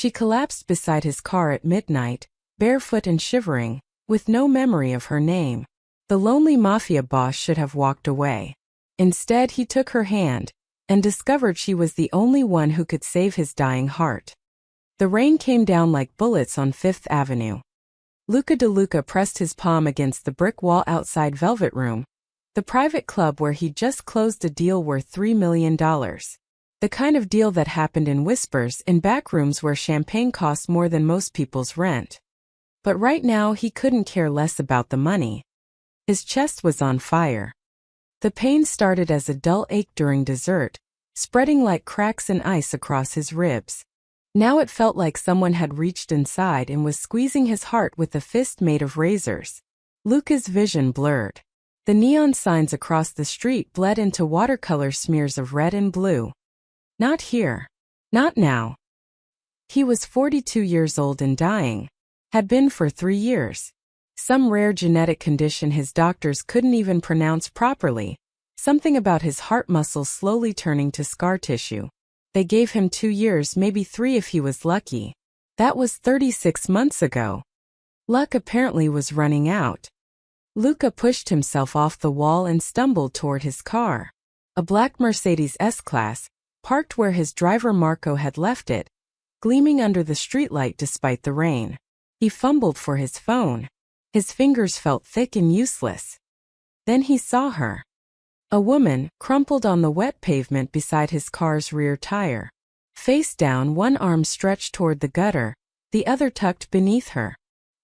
She collapsed beside his car at midnight, barefoot and shivering, with no memory of her name. The lonely Mafia boss should have walked away. Instead, he took her hand and discovered she was the only one who could save his dying heart. The rain came down like bullets on Fifth Avenue. Luca De Luca pressed his palm against the brick wall outside Velvet Room, the private club where he just closed a deal worth $3 million. The kind of deal that happened in whispers in back rooms where champagne costs more than most people's rent. But right now he couldn't care less about the money. His chest was on fire. The pain started as a dull ache during dessert, spreading like cracks in ice across his ribs. Now it felt like someone had reached inside and was squeezing his heart with a fist made of razors. Luca's vision blurred. The neon signs across the street bled into watercolor smears of red and blue. Not here. Not now. He was 42 years old and dying. Had been for 3 years. Some rare genetic condition his doctors couldn't even pronounce properly. Something about his heart muscles slowly turning to scar tissue. They gave him 2 years, maybe 3 if he was lucky. That was 36 months ago. Luck apparently was running out. Luca pushed himself off the wall and stumbled toward his car. A black Mercedes S-Class, parked where his driver Marco had left it, gleaming under the streetlight despite the rain. He fumbled for his phone. His fingers felt thick and useless. Then he saw her. A woman, crumpled on the wet pavement beside his car's rear tire. Face down, one arm stretched toward the gutter, the other tucked beneath her.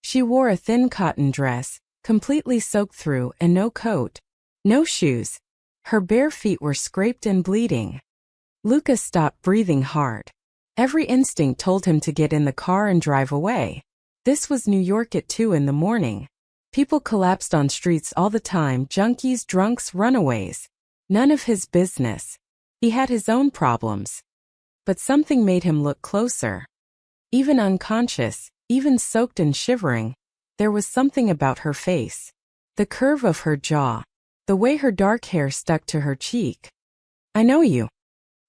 She wore a thin cotton dress, completely soaked through, and no coat. No shoes. Her bare feet were scraped and bleeding. Luca stopped breathing hard. Every instinct told him to get in the car and drive away. This was New York at 2 in the morning. People collapsed on streets all the time, junkies, drunks, runaways. None of his business. He had his own problems. But something made him look closer. Even unconscious, even soaked and shivering, there was something about her face. The curve of her jaw. The way her dark hair stuck to her cheek. "I know you."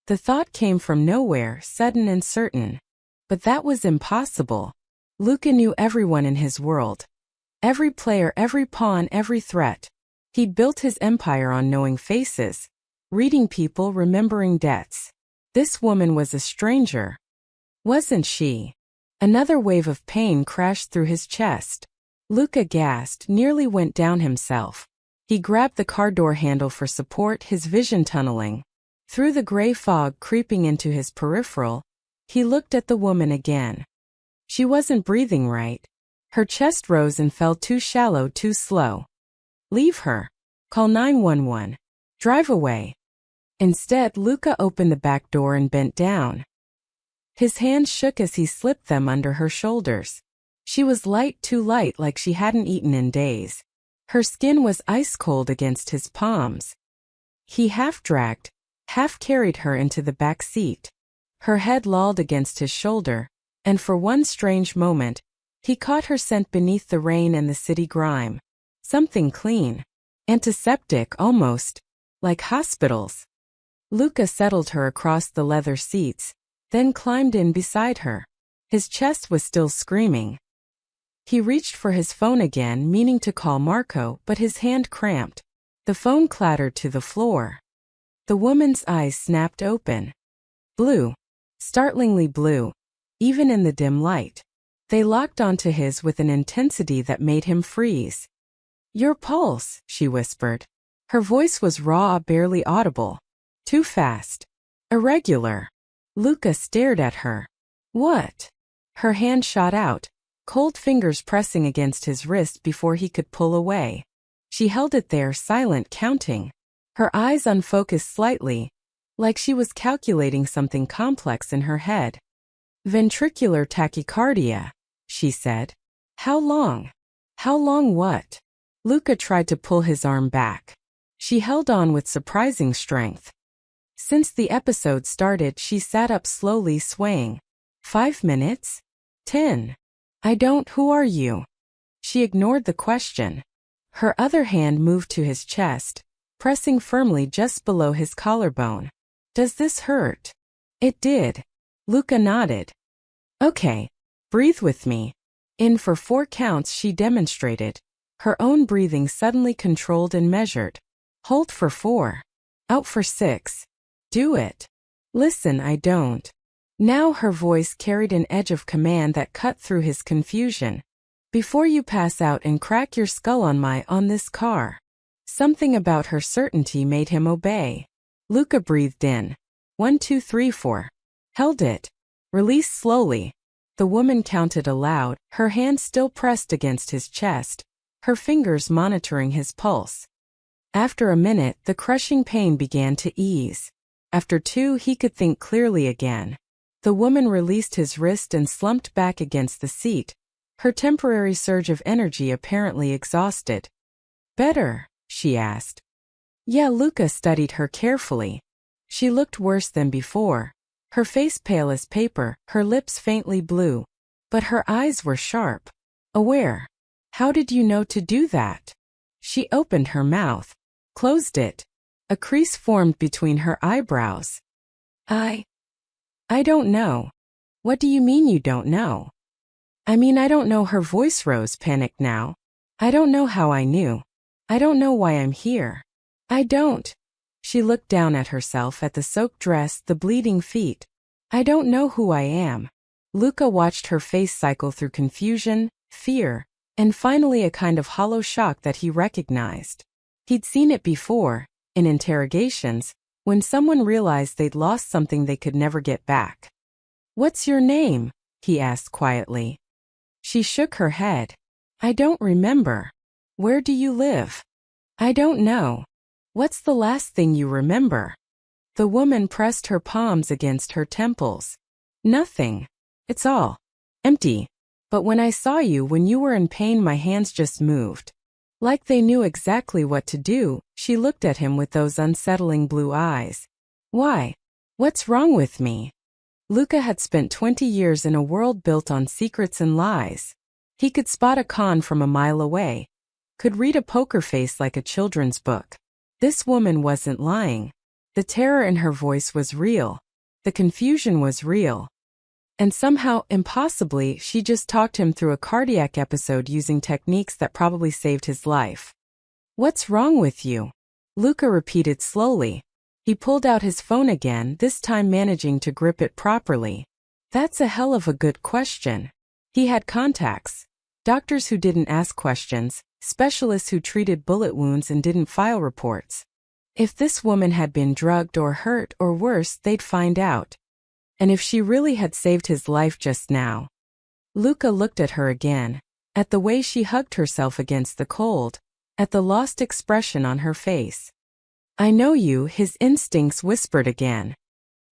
The thought came from nowhere, sudden and certain. But that was impossible. Luca knew everyone in his world. Every player, every pawn, every threat. He'd built his empire on knowing faces, reading people, remembering debts. This woman was a stranger. Wasn't she? Another wave of pain crashed through his chest. Luca gasped, nearly went down himself. He grabbed the car door handle for support, his vision tunneling. Through the gray fog creeping into his peripheral, he looked at the woman again. She wasn't breathing right. Her chest rose and fell too shallow, too slow. Leave her. Call 911. Drive away. Instead, Luca opened the back door and bent down. His hands shook as he slipped them under her shoulders. She was light, too light, like she hadn't eaten in days. Her skin was ice cold against his palms. He half dragged, half carried her into the back seat. Her head lolled against his shoulder, and for one strange moment, he caught her scent beneath the rain and the city grime. Something clean. Antiseptic, almost. Like hospitals. Luca settled her across the leather seats, then climbed in beside her. His chest was still screaming. He reached for his phone again, meaning to call Marco, but his hand cramped. The phone clattered to the floor. The woman's eyes snapped open. Blue. Startlingly blue. Even in the dim light. They locked onto his with an intensity that made him freeze. "Your pulse," she whispered. Her voice was raw, barely audible. Too fast. Irregular. Luca stared at her. "What?" Her hand shot out, cold fingers pressing against his wrist before he could pull away. She held it there, silent, counting. Her eyes unfocused slightly, like she was calculating something complex in her head. "Ventricular tachycardia," she said. "How long?" "How long what?" Luca tried to pull his arm back. She held on with surprising strength. Since the episode started, she sat up slowly, swaying. 5 minutes? 10. Who are you? She ignored the question. Her other hand moved to his chest, pressing firmly just below his collarbone. "Does this hurt?" It did. Luca nodded. Okay. Breathe with me. In for 4 counts she demonstrated. Her own breathing suddenly controlled and measured. Hold for 4. Out for 6. Do it. Listen, I don't. Now her voice carried an edge of command that cut through his confusion. Before you pass out and crack your skull on this car. Something about her certainty made him obey. Luca breathed in. 1, 2, 3, 4. Held it. Released slowly. The woman counted aloud, her hand still pressed against his chest, her fingers monitoring his pulse. After a minute, the crushing pain began to ease. After 2, he could think clearly again. The woman released his wrist and slumped back against the seat, her temporary surge of energy apparently exhausted. Better? She asked. Yeah, Luca studied her carefully. She looked worse than before. Her face pale as paper, her lips faintly blue. But her eyes were sharp. Aware. How did you know to do that? She opened her mouth. Closed it. A crease formed between her eyebrows. I don't know. What do you mean you don't know? I mean I don't know. Her voice rose, panicked now. I don't know how I knew. I don't know why I'm here. I don't. She looked down at herself, at the soaked dress, the bleeding feet. I don't know who I am. Luca watched her face cycle through confusion, fear, and finally a kind of hollow shock that he recognized. He'd seen it before, in interrogations, when someone realized they'd lost something they could never get back. What's your name? He asked quietly. She shook her head. I don't remember. Where do you live? I don't know. What's the last thing you remember? The woman pressed her palms against her temples. Nothing. It's all empty. But when I saw you when you were in pain, my hands just moved. Like they knew exactly what to do. She looked at him with those unsettling blue eyes. Why? What's wrong with me? Luca had spent 20 years in a world built on secrets and lies. He could spot a con from a mile away. Could read a poker face like a children's book. This woman wasn't lying. The terror in her voice was real. The confusion was real. And somehow, impossibly, she just talked him through a cardiac episode using techniques that probably saved his life. What's wrong with you? Luca repeated slowly. He pulled out his phone again, this time managing to grip it properly. That's a hell of a good question. He had contacts. Doctors who didn't ask questions, specialists who treated bullet wounds and didn't file reports. If this woman had been drugged or hurt or worse, they'd find out. And if she really had saved his life just now. Luca looked at her again, at the way she hugged herself against the cold, at the lost expression on her face. I know you, his instincts whispered again.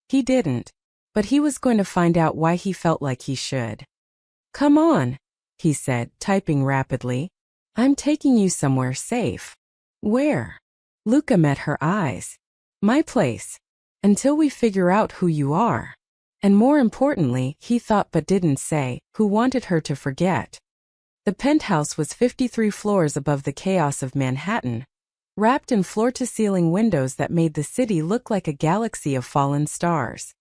He didn't. But he was going to find out why he felt like he should. Come on, he said, typing rapidly. I'm taking you somewhere safe. Where? Luca met her eyes. My place. Until we figure out who you are. And more importantly, he thought but didn't say, who wanted her to forget. The penthouse was 53 floors above the chaos of Manhattan, wrapped in floor-to-ceiling windows that made the city look like a galaxy of fallen stars.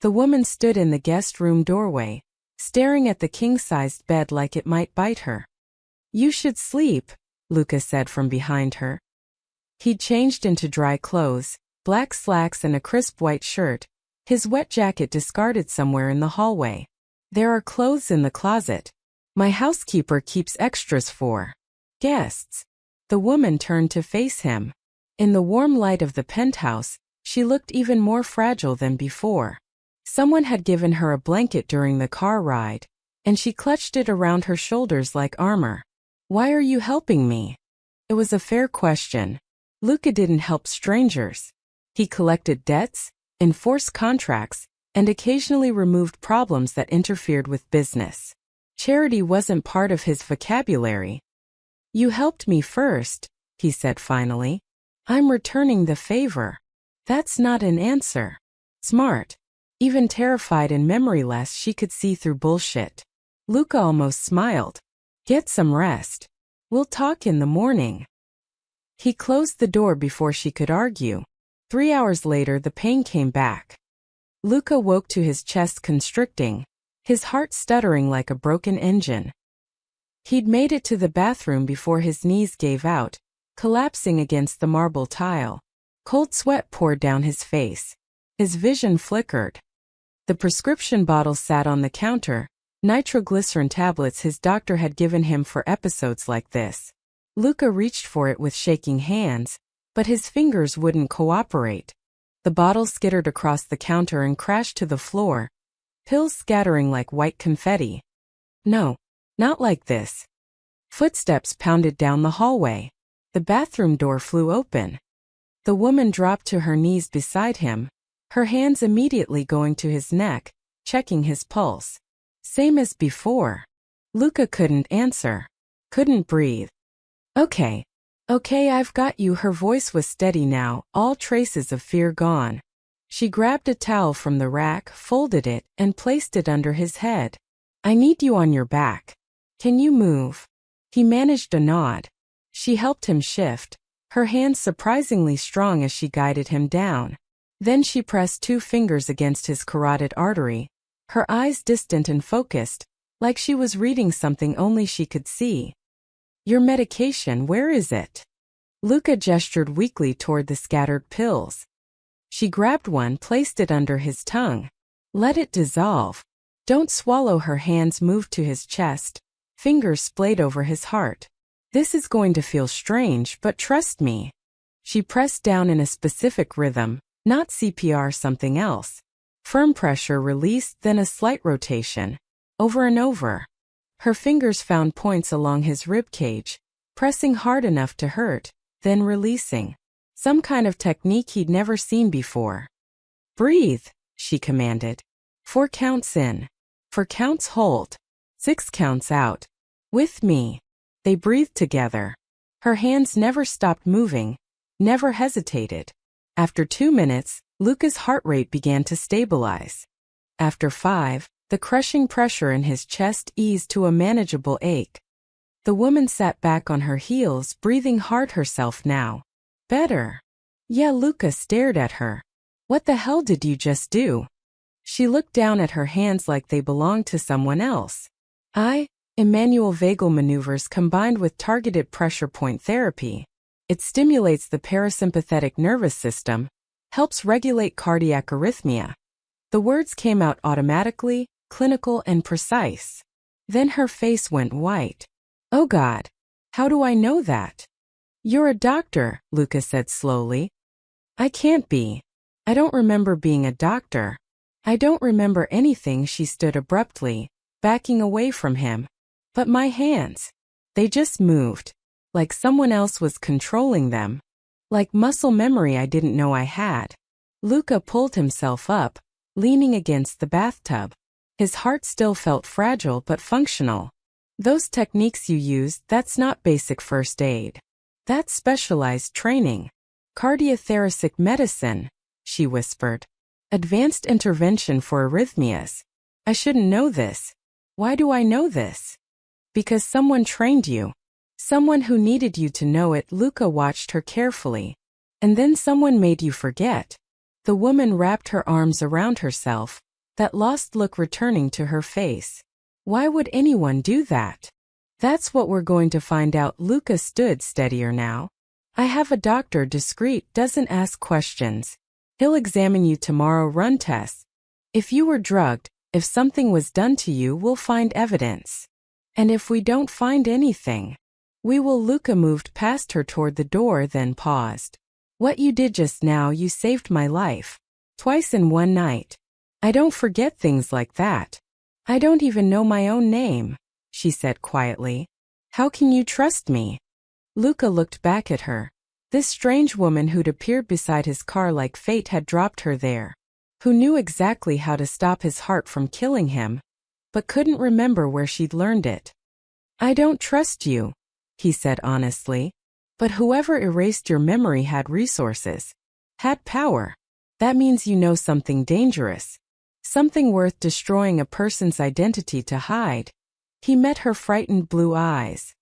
The woman stood in the guest room doorway, staring at the king-sized bed like it might bite her. You should sleep, Luca said from behind her. He'd changed into dry clothes, black slacks and a crisp white shirt, his wet jacket discarded somewhere in the hallway. There are clothes in the closet. My housekeeper keeps extras for guests. The woman turned to face him. In the warm light of the penthouse, she looked even more fragile than before. Someone had given her a blanket during the car ride, and she clutched it around her shoulders like armor. Why are you helping me? It was a fair question. Luca didn't help strangers. He collected debts, enforced contracts, and occasionally removed problems that interfered with business. Charity wasn't part of his vocabulary. You helped me first, he said finally. I'm returning the favor. That's not an answer. Smart. Even terrified and memoryless, she could see through bullshit. Luca almost smiled. Get some rest. We'll talk in the morning. He closed the door before she could argue. 3 hours later, the pain came back. Luca woke to his chest constricting, his heart stuttering like a broken engine. He'd made it to the bathroom before his knees gave out, collapsing against the marble tile. Cold sweat poured down his face. His vision flickered. The prescription bottle sat on the counter, nitroglycerin tablets his doctor had given him for episodes like this. Luca reached for it with shaking hands, but his fingers wouldn't cooperate. The bottle skittered across the counter and crashed to the floor, pills scattering like white confetti. No, not like this. Footsteps pounded down the hallway. The bathroom door flew open. The woman dropped to her knees beside him, her hands immediately going to his neck, checking his pulse. Same as before. Luca couldn't answer. Couldn't breathe. Okay, I've got you. Her voice was steady now, all traces of fear gone. She grabbed a towel from the rack, folded it, and placed it under his head. I need you on your back. Can you move? He managed a nod. She helped him shift, her hands surprisingly strong as she guided him down. Then she pressed 2 fingers against his carotid artery, her eyes distant and focused, like she was reading something only she could see. Your medication, where is it? Luca gestured weakly toward the scattered pills. She grabbed one, placed it under his tongue. Let it dissolve. Don't swallow. Her hands moved to his chest, fingers splayed over his heart. This is going to feel strange, but trust me. She pressed down in a specific rhythm, not CPR, something else. Firm pressure released, then a slight rotation. Over and over. Her fingers found points along his rib cage, pressing hard enough to hurt, then releasing. Some kind of technique he'd never seen before. Breathe, she commanded. 4 counts in. 4 counts hold. 6 counts out. With me. They breathed together. Her hands never stopped moving, never hesitated. After 2 minutes, Luca's heart rate began to stabilize. After 5, the crushing pressure in his chest eased to a manageable ache. The woman sat back on her heels, breathing hard herself now. Better. Yeah, Luca stared at her. What the hell did you just do? She looked down at her hands like they belonged to someone else. Emmanuel vagal maneuvers combined with targeted pressure point therapy. It stimulates the parasympathetic nervous system, helps regulate cardiac arrhythmia. The words came out automatically, clinical and precise. Then her face went white. Oh God, how do I know that? You're a doctor, Luca said slowly. I can't be. I don't remember being a doctor. I don't remember anything. She stood abruptly, backing away from him. But my hands, they just moved. Like someone else was controlling them. Like muscle memory I didn't know I had. Luca pulled himself up, leaning against the bathtub. His heart still felt fragile but functional. Those techniques you used, that's not basic first aid. That's specialized training. Cardiothoracic medicine, she whispered. Advanced intervention for arrhythmias. I shouldn't know this. Why do I know this? Because someone trained you. Someone who needed you to know it. Luca watched her carefully. And then someone made you forget. The woman wrapped her arms around herself, that lost look returning to her face. Why would anyone do that? That's what we're going to find out. Luca stood steadier now. I have a doctor, discreet, doesn't ask questions. He'll examine you tomorrow, run tests. If you were drugged, if something was done to you, we'll find evidence. And if we don't find anything, we will. Luca moved past her toward the door, then paused. What you did just now, you saved my life. Twice in one night. I don't forget things like that. I don't even know my own name, she said quietly. How can you trust me? Luca looked back at her. This strange woman who'd appeared beside his car like fate had dropped her there. Who knew exactly how to stop his heart from killing him, but couldn't remember where she'd learned it. I don't trust you, he said honestly. But whoever erased your memory had resources, had power. That means you know something dangerous. Something worth destroying a person's identity to hide. He met her frightened blue eyes.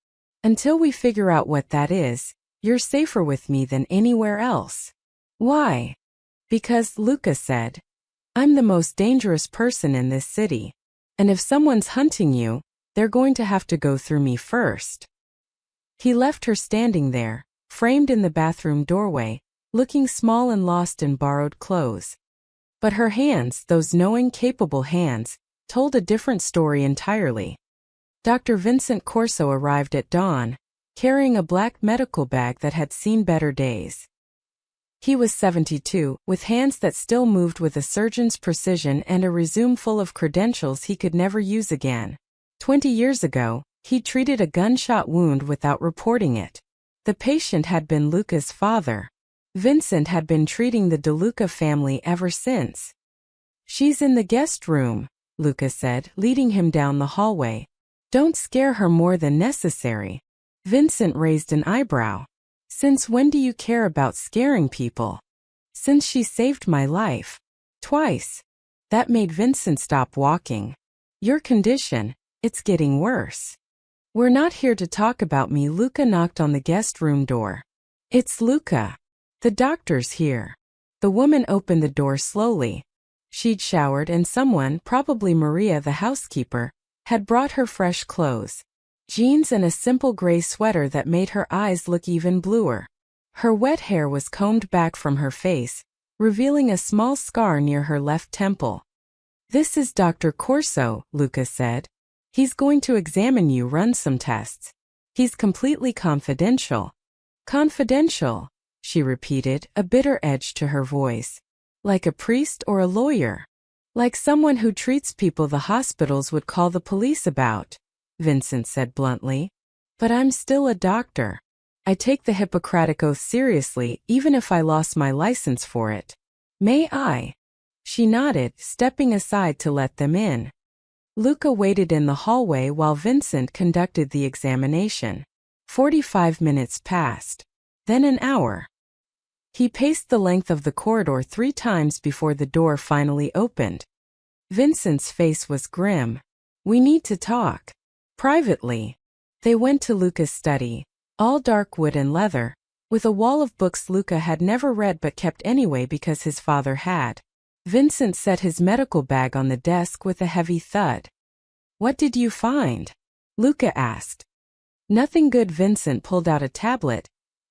Until we figure out what that is, you're safer with me than anywhere else. Why? Because, Luca said, I'm the most dangerous person in this city. And if someone's hunting you, they're going to have to go through me first. He left her standing there, framed in the bathroom doorway, looking small and lost in borrowed clothes. But her hands, those knowing, capable hands, told a different story entirely. Dr. Vincent Corso arrived at dawn, carrying a black medical bag that had seen better days. He was 72, with hands that still moved with a surgeon's precision and a resume full of credentials he could never use again. 20 years ago, he treated a gunshot wound without reporting it. The patient had been Luca's father. Vincent had been treating the DeLuca family ever since. "She's in the guest room," Luca said, leading him down the hallway. "Don't scare her more than necessary." Vincent raised an eyebrow. "Since when do you care about scaring people?" "Since she saved my life. Twice." That made Vincent stop walking. "Your condition, it's getting worse." "We're not here to talk about me." Luca knocked on the guest room door. "It's Luca. The doctor's here." The woman opened the door slowly. She'd showered and someone, probably Maria the housekeeper, had brought her fresh clothes. Jeans and a simple gray sweater that made her eyes look even bluer. Her wet hair was combed back from her face, revealing a small scar near her left temple. "This is Dr. Corso," Luca said. "He's going to examine you, run some tests. He's completely confidential." "Confidential," she repeated, a bitter edge to her voice. "Like a priest or a lawyer? Like someone who treats people the hospitals would call the police about," Vincent said bluntly. "But I'm still a doctor. I take the Hippocratic Oath seriously, even if I lost my license for it. May I?" She nodded, stepping aside to let them in. Luca waited in the hallway while Vincent conducted the examination. 45 minutes passed. Then an hour. He paced the length of the corridor 3 times before the door finally opened. Vincent's face was grim. "We need to talk. Privately." They went to Luca's study, all dark wood and leather, with a wall of books Luca had never read but kept anyway because his father had. Vincent set his medical bag on the desk with a heavy thud. "What did you find?" Luca asked. "Nothing good." Vincent pulled out a tablet,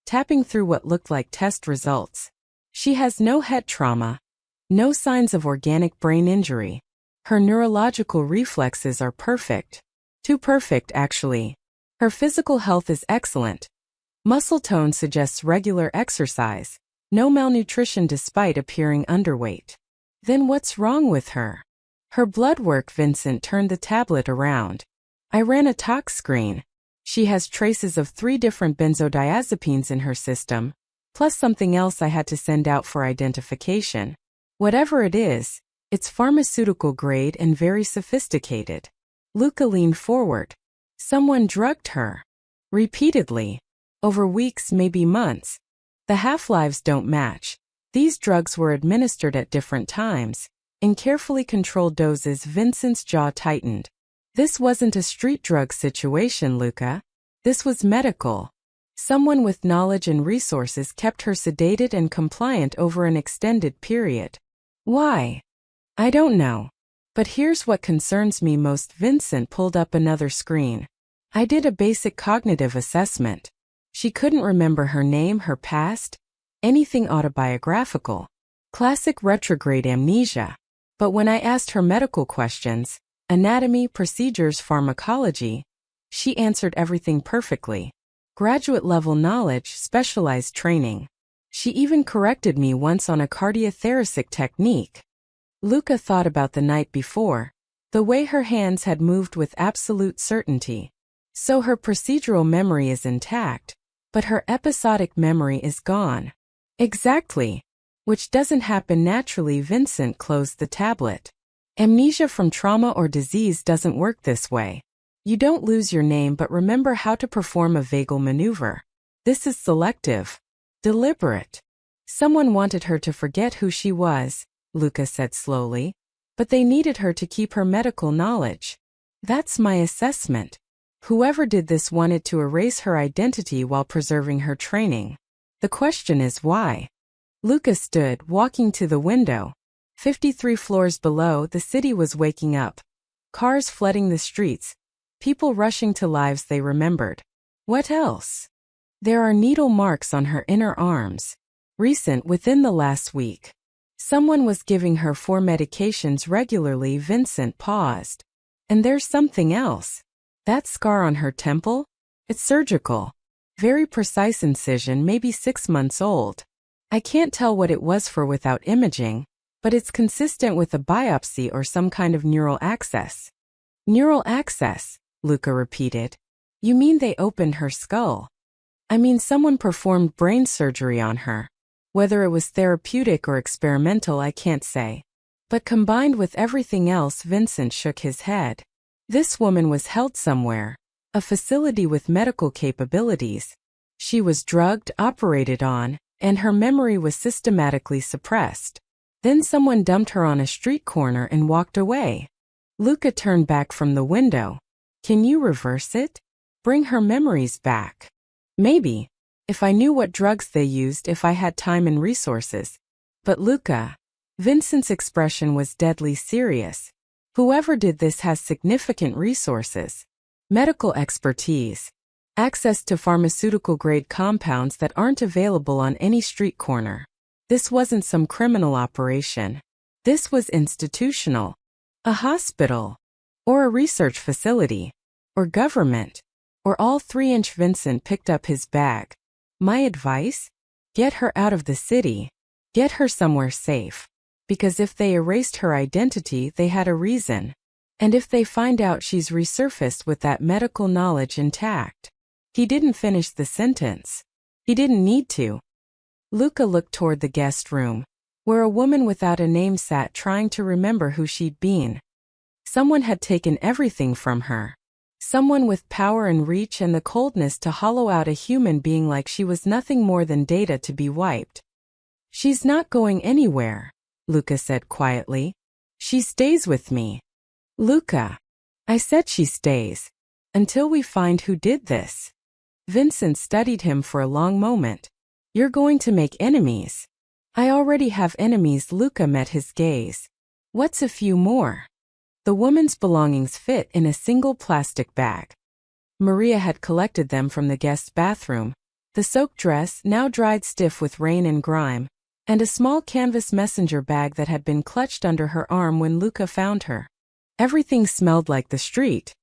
tapping through what looked like test results. "She has no head trauma. No signs of organic brain injury. Her neurological reflexes are perfect. Too perfect, actually. Her physical health is excellent. Muscle tone suggests regular exercise. No malnutrition despite appearing underweight." "Then what's wrong with her?" "Her blood work." Vincent turned the tablet around. "I ran a tox screen. She has traces of 3 different benzodiazepines in her system, plus something else I had to send out for identification. Whatever it is, it's pharmaceutical grade and very sophisticated." Luca leaned forward. "Someone drugged her. Repeatedly. Over weeks, maybe months. The half-lives don't match. These drugs were administered at different times, in carefully controlled doses." Vincent's jaw tightened. "This wasn't a street drug situation, Luca. This was medical. Someone with knowledge and resources kept her sedated and compliant over an extended period." "Why?" "I don't know. But here's what concerns me most." Vincent pulled up another screen. "I did a basic cognitive assessment. She couldn't remember her name, her past, anything autobiographical. Classic retrograde amnesia. But when I asked her medical questions, anatomy, procedures, pharmacology, she answered everything perfectly. Graduate-level knowledge, specialized training. She even corrected me once on a cardiothoracic technique." Luca thought about the night before, the way her hands had moved with absolute certainty. So her procedural memory is intact, but her episodic memory is gone. "Exactly. Which doesn't happen naturally." Vincent closed the tablet. "Amnesia from trauma or disease doesn't work this way. You don't lose your name but remember how to perform a vagal maneuver. This is selective. Deliberate. Someone wanted her to forget who she was," Luca said slowly, "but they needed her to keep her medical knowledge. That's my assessment. Whoever did this wanted to erase her identity while preserving her training. The question is why?" Luca stood, walking to the window. 53 floors below, the city was waking up. Cars flooding the streets. People rushing to lives they remembered. What else? There are needle marks on her inner arms. Recent within the last week. Someone was giving her 4 medications regularly. Vincent paused. And there's something else. That scar on her temple? It's surgical. Very precise incision, maybe 6 months old. I can't tell what it was for without imaging, but it's consistent with a biopsy or some kind of neural access. Neural access, Luca repeated. You mean they opened her skull? I mean someone performed brain surgery on her. Whether it was therapeutic or experimental, I can't say. But combined with everything else, Vincent shook his head. This woman was held somewhere. A facility with medical capabilities. She was drugged, operated on, and her memory was systematically suppressed. Then someone dumped her on a street corner and walked away. Luca turned back from the window. Can you reverse it? Bring her memories back? Maybe. If I knew what drugs they used, if I had time and resources. But Luca. Vincent's expression was deadly serious. Whoever did this has significant resources. Medical expertise. Access to pharmaceutical-grade compounds that aren't available on any street corner. This wasn't some criminal operation. This was institutional. A hospital. Or a research facility. Or government. Or all 3. Vincent picked up his bag. My advice? Get her out of the city. Get her somewhere safe. Because if they erased her identity, they had a reason. And if they find out she's resurfaced with that medical knowledge intact. He didn't finish the sentence. He didn't need to. Luca looked toward the guest room, where a woman without a name sat trying to remember who she'd been. Someone had taken everything from her. Someone with power and reach and the coldness to hollow out a human being like she was nothing more than data to be wiped. She's not going anywhere, Luca said quietly. She stays with me. Luca. I said she stays. Until we find who did this. Vincent studied him for a long moment. You're going to make enemies. I already have enemies. Luca met his gaze. What's a few more? The woman's belongings fit in a single plastic bag. Maria had collected them from the guest's bathroom. The soaked dress, now dried stiff with rain and grime, and a small canvas messenger bag that had been clutched under her arm when Luca found her. Everything smelled like the street.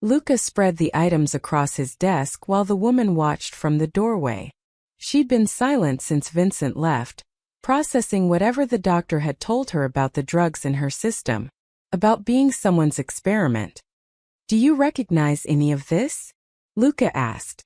Luca spread the items across his desk while the woman watched from the doorway. She'd been silent since Vincent left, processing whatever the doctor had told her about the drugs in her system. About being someone's experiment. Do you recognize any of this? Luca asked.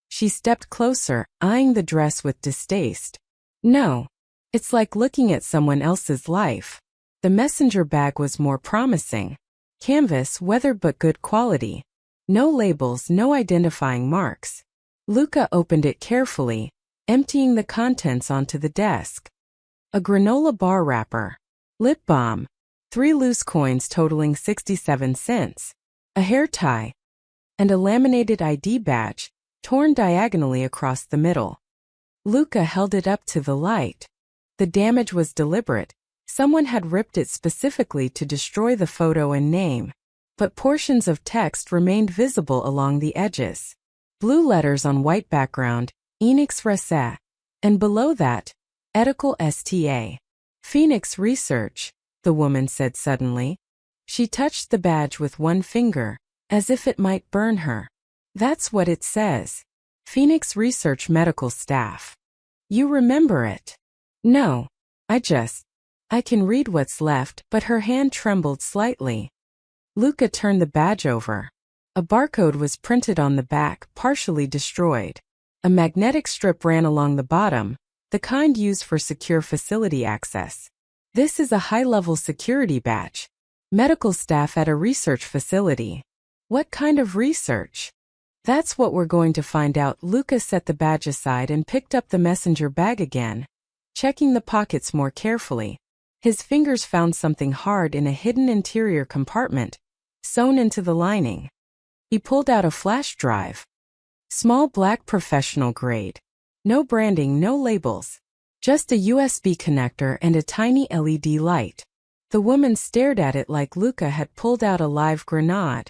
She stepped closer, eyeing the dress with distaste. No. It's like looking at someone else's life. The messenger bag was more promising. Canvas, weathered but good quality. No labels, no identifying marks. Luca opened it carefully, emptying the contents onto the desk. A granola bar wrapper. Lip balm. 3 loose coins totaling 67 cents. A hair tie. And a laminated ID badge, torn diagonally across the middle. Luca held it up to the light. The damage was deliberate. Someone had ripped it specifically to destroy the photo and name. But portions of text remained visible along the edges. Blue letters on white background, Enix Rese. And below that, Ethical STA. Phoenix Research, the woman said suddenly. She touched the badge with one finger, as if it might burn her. That's what it says. Phoenix Research Medical Staff. You remember it? No. I can read what's left, but her hand trembled slightly. Luca turned the badge over. A barcode was printed on the back, partially destroyed. A magnetic strip ran along the bottom, the kind used for secure facility access. This is a high-level security badge. Medical staff at a research facility. What kind of research? That's what we're going to find out. Luca set the badge aside and picked up the messenger bag again, checking the pockets more carefully. His fingers found something hard in a hidden interior compartment, sewn into the lining. He pulled out a flash drive. Small black professional grade. No branding, no labels. Just a USB connector and a tiny LED light. The woman stared at it like Luca had pulled out a live grenade.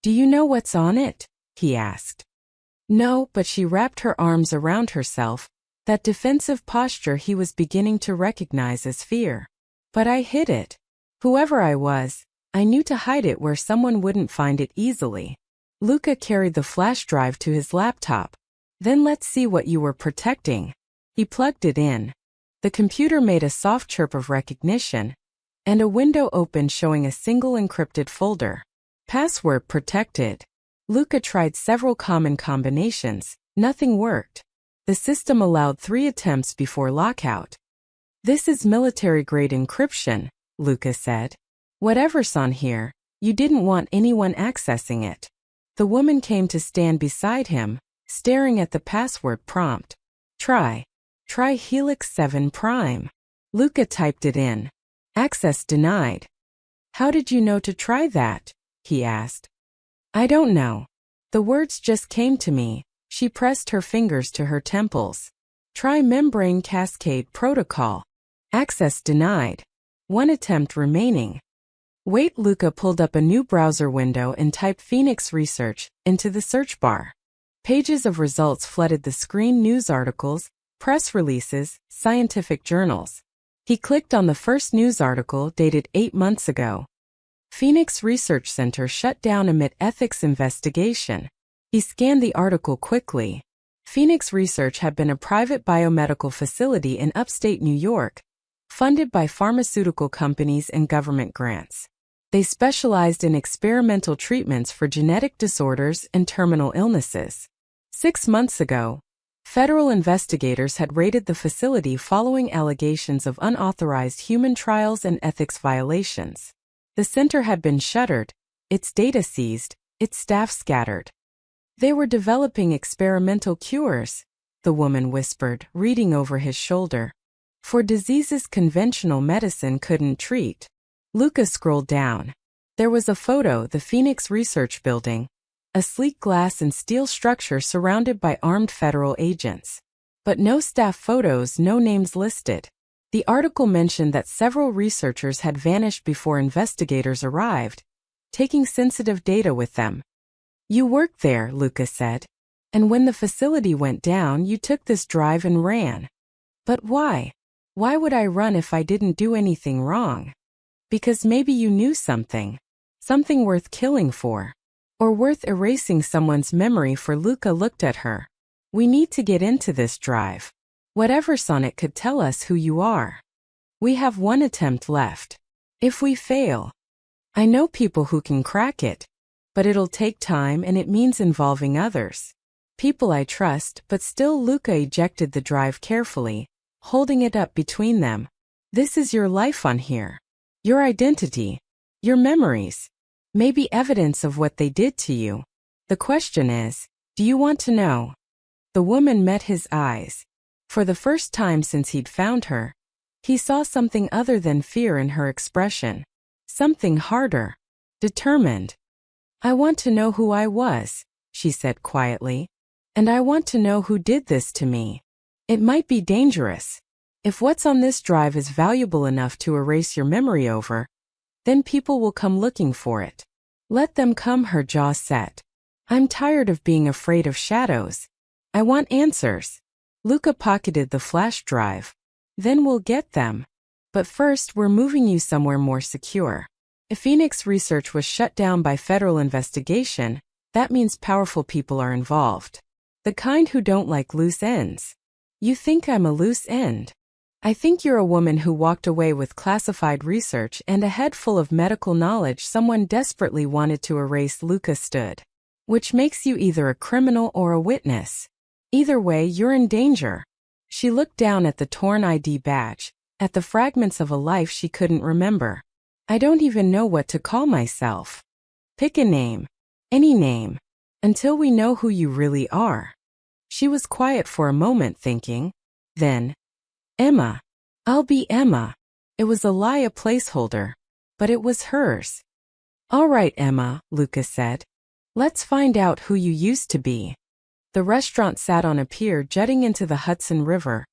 "Do you know what's on it?" he asked. No, but she wrapped her arms around herself, that defensive posture he was beginning to recognize as fear. "But I hid it. Whoever I was, I knew to hide it where someone wouldn't find it easily." Luca carried the flash drive to his laptop. "Then let's see what you were protecting." He plugged it in. The computer made a soft chirp of recognition, and a window opened showing a single encrypted folder. Password protected. Luca tried several common combinations. Nothing worked. The system allowed 3 attempts before lockout. "This is military-grade encryption," Luca said. "Whatever's on here, you didn't want anyone accessing it." The woman came to stand beside him, staring at the password prompt. Try Helix 7 Prime. Luca typed it in. Access denied. "How did you know to try that?" he asked. "I don't know. The words just came to me." She pressed her fingers to her temples. "Try membrane cascade protocol. Access denied. 1 attempt remaining." Wait, Luca pulled up a new browser window and typed Phoenix Research into the search bar. Pages of results flooded the screen: news articles, press releases, scientific journals. He clicked on the first news article dated 8 months ago. Phoenix Research Center shut down amid ethics investigation. He scanned the article quickly. Phoenix Research had been a private biomedical facility in upstate New York, funded by pharmaceutical companies and government grants. They specialized in experimental treatments for genetic disorders and terminal illnesses. 6 months ago, federal investigators had raided the facility following allegations of unauthorized human trials and ethics violations. The center had been shuttered, its data seized, its staff scattered. "They were developing experimental cures," the woman whispered, reading over his shoulder, "for diseases conventional medicine couldn't treat." Luca scrolled down. There was a photo: the Phoenix Research Building, a sleek glass and steel structure surrounded by armed federal agents. But no staff photos, no names listed. The article mentioned that several researchers had vanished before investigators arrived, taking sensitive data with them. "You worked there," Luca said. "And when the facility went down, you took this drive and ran." "But why? Why would I run if I didn't do anything wrong?" "Because maybe you knew something. Something worth killing for. Or worth erasing someone's memory for." Luca looked at her. "We need to get into this drive. Whatever's on it could tell us who you are. We have 1 attempt left. If we fail, I know people who can crack it. But it'll take time, and it means involving others. People I trust." But still, Luca ejected the drive carefully, holding it up between them. "This is your life on here. Your identity. Your memories. Maybe evidence of what they did to you. The question is, do you want to know?" The woman met his eyes. For the first time since he'd found her, he saw something other than fear in her expression. Something harder. Determined. "I want to know who I was," she said quietly. "And I want to know who did this to me. It might be dangerous. If what's on this drive is valuable enough to erase your memory over, then people will come looking for it. Let them come." Her jaw set. "I'm tired of being afraid of shadows. I want answers." Luca pocketed the flash drive. "Then we'll get them. But first, we're moving you somewhere more secure." If Phoenix Research was shut down by federal investigation, that means powerful people are involved. The kind who don't like loose ends. "You think I'm a loose end? I think you're a woman who walked away with classified research and a head full of medical knowledge someone desperately wanted to erase." Luca stood. "Which makes you either a criminal or a witness. Either way, you're in danger." She looked down at the torn ID badge, at the fragments of a life she couldn't remember. "I don't even know what to call myself." "Pick a name. Any name. Until we know who you really are." She was quiet for a moment, thinking. Then, "Emma. I'll be Emma." It was a lie, a placeholder. But it was hers. "All right, Emma," Luca said. "Let's find out who you used to be." The restaurant sat on a pier jutting into the Hudson River,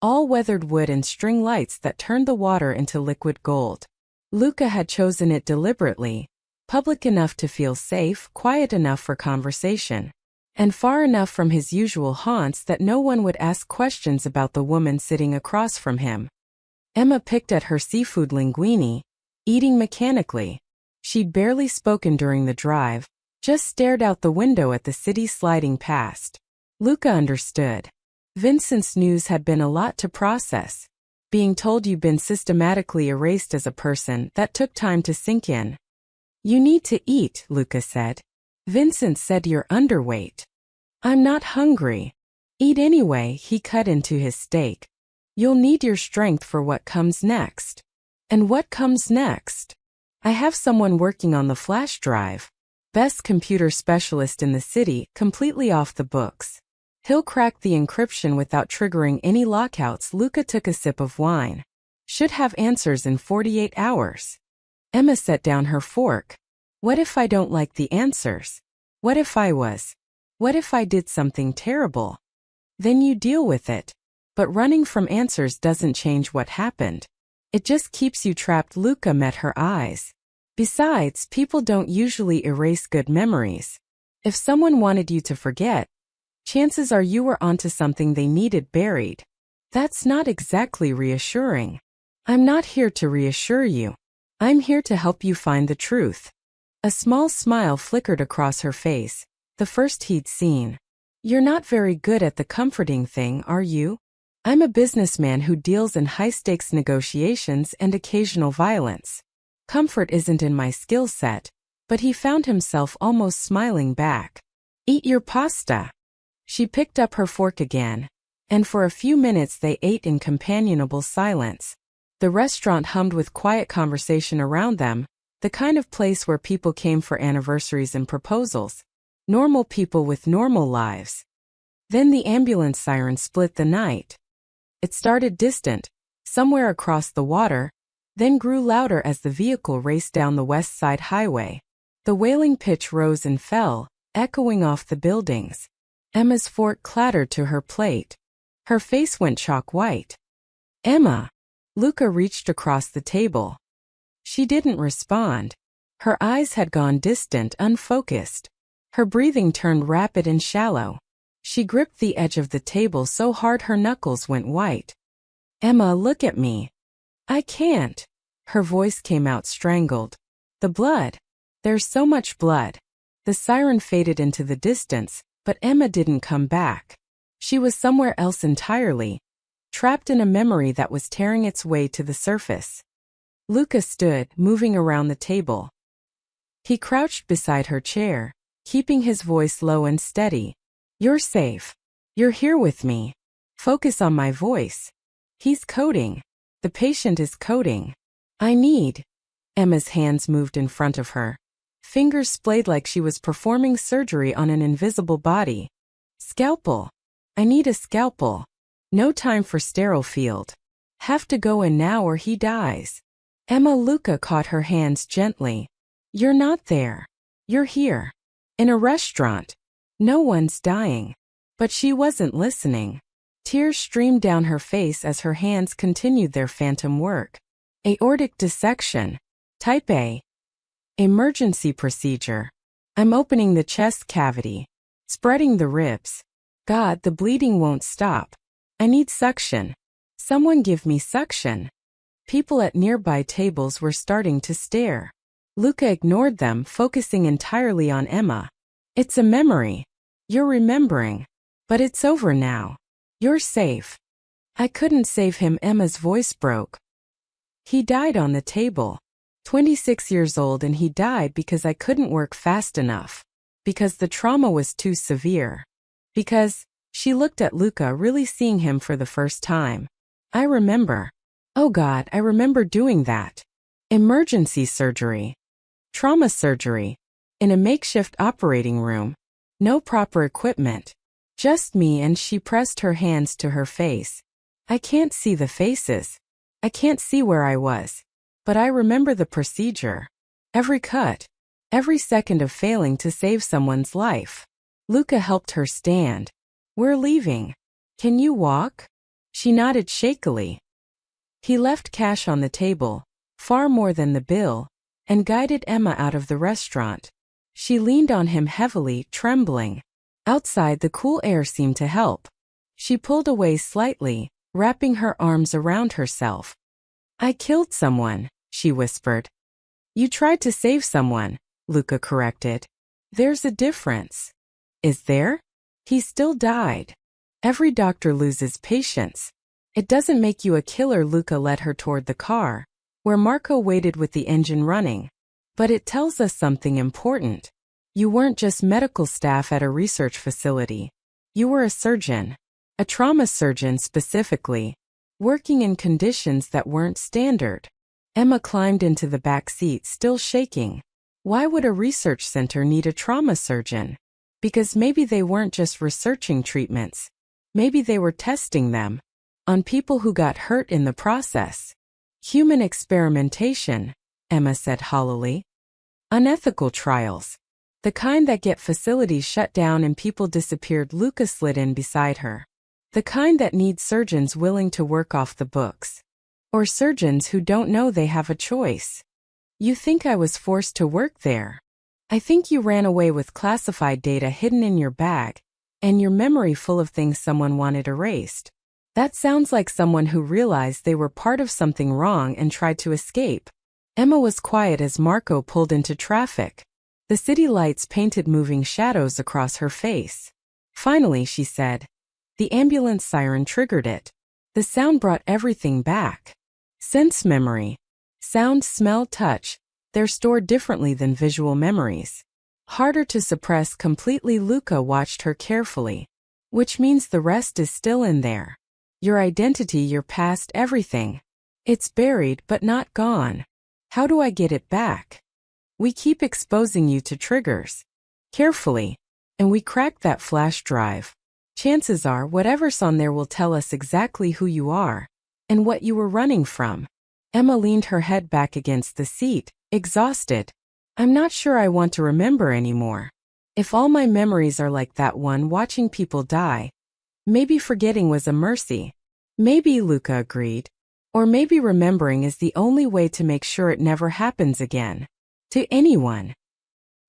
all weathered wood and string lights that turned the water into liquid gold. Luca had chosen it deliberately, public enough to feel safe, quiet enough for conversation, and far enough from his usual haunts that no one would ask questions about the woman sitting across from him. Emma picked at her seafood linguine, eating mechanically. She'd barely spoken during the drive, just stared out the window at the city sliding past. Luca understood. Vincent's news had been a lot to process. Being told you'd been systematically erased as a person, that took time to sink in. "You need to eat," Luca said. "Vincent said you're underweight." "I'm not hungry." "Eat anyway," he cut into his steak. "You'll need your strength for what comes next." "And what comes next?" "I have someone working on the flash drive. Best computer specialist in the city, completely off the books. He'll crack the encryption without triggering any lockouts." Luca took a sip of wine. "Should have answers in 48 hours. Emma set down her fork. "What if I don't like the answers? What if I did something terrible?" "Then you deal with it. But running from answers doesn't change what happened. It just keeps you trapped." Luca met her eyes. "Besides, people don't usually erase good memories. If someone wanted you to forget, chances are you were onto something they needed buried." "That's not exactly reassuring." "I'm not here to reassure you. I'm here to help you find the truth." A small smile flickered across her face, the first he'd seen. "You're not very good at the comforting thing, are you?" "I'm a businessman who deals in high-stakes negotiations and occasional violence. Comfort isn't in my skill set." But he found himself almost smiling back. "Eat your pasta." She picked up her fork again, and for a few minutes they ate in companionable silence. The restaurant hummed with quiet conversation around them, the kind of place where people came for anniversaries and proposals. Normal people with normal lives. Then the ambulance siren split the night. It started distant, somewhere across the water, then grew louder as the vehicle raced down the West Side Highway. The wailing pitch rose and fell, echoing off the buildings. Emma's fork clattered to her plate. Her face went chalk white. "Emma!" Luca reached across the table. She didn't respond. Her eyes had gone distant, unfocused. Her breathing turned rapid and shallow. She gripped the edge of the table so hard her knuckles went white. "Emma, look at me." "I can't." Her voice came out strangled. "The blood. There's so much blood." The siren faded into the distance, but Emma didn't come back. She was somewhere else entirely, trapped in a memory that was tearing its way to the surface. Luca stood, moving around the table. He crouched beside her chair, keeping his voice low and steady. "You're safe. You're here with me. Focus on my voice." "He's coding. The patient is coding. I need." Emma's hands moved in front of her. Fingers splayed like she was performing surgery on an invisible body. "Scalpel. I need a scalpel. No time for sterile field. Have to go in now or he dies." Emma. Luca caught her hands gently. "You're not there. You're here. In a restaurant. No one's dying." But she wasn't listening. Tears streamed down her face as her hands continued their phantom work. "Aortic dissection. Type A. Emergency procedure. I'm opening the chest cavity. Spreading the ribs. God, the bleeding won't stop. I need suction. Someone give me suction." People at nearby tables were starting to stare. Luca ignored them, focusing entirely on Emma. "It's a memory. You're remembering. But it's over now. You're safe." "I couldn't save him." Emma's voice broke. "He died on the table. 26 years old, and he died because I couldn't work fast enough. Because the trauma was too severe. Because..." She looked at Luca, really seeing him for the first time. "I remember. Oh God, I remember doing that. Emergency surgery. Trauma surgery. In a makeshift operating room. No proper equipment. Just me." And she pressed her hands to her face. "I can't see the faces. I can't see where I was. But I remember the procedure. Every cut. Every second of failing to save someone's life." Luca helped her stand. "We're leaving. Can you walk?" She nodded shakily. He left cash on the table, far more than the bill, and guided Emma out of the restaurant. She leaned on him heavily, trembling. Outside, the cool air seemed to help. She pulled away slightly, wrapping her arms around herself. "I killed someone," she whispered. "You tried to save someone," Luca corrected. "There's a difference." "Is there?" "He still died. Every doctor loses patience." "It doesn't make you a killer." Luca led her toward the car, where Marco waited with the engine running. "But it tells us something important. You weren't just medical staff at a research facility. You were a surgeon. A trauma surgeon specifically, working in conditions that weren't standard." Emma climbed into the back seat, still shaking. Why would a research center need a trauma surgeon? Because maybe they weren't just researching treatments. Maybe they were testing them on people who got hurt in the process. Human experimentation, Emma said hollowly. Unethical trials. The kind that get facilities shut down and people disappeared. Luca slid in beside her. The kind that needs surgeons willing to work off the books. Or surgeons who don't know they have a choice. You think I was forced to work there? I think you ran away with classified data hidden in your bag, and your memory full of things someone wanted erased. That sounds like someone who realized they were part of something wrong and tried to escape. Emma was quiet as Marco pulled into traffic. The city lights painted moving shadows across her face. Finally, she said. The ambulance siren triggered it. The sound brought everything back. Sense memory. Sound, smell, touch. They're stored differently than visual memories. Harder to suppress completely. Luca watched her carefully. Which means the rest is still in there. Your identity, your past, everything. It's buried but not gone. How do I get it back? We keep exposing you to triggers. Carefully. And we crack that flash drive. Chances are whatever's on there will tell us exactly who you are and what you were running from. Emma leaned her head back against the seat, exhausted. I'm not sure I want to remember anymore. If all my memories are like that one watching people die, maybe forgetting was a mercy. Maybe, Luca agreed. Or maybe remembering is the only way to make sure it never happens again. To anyone.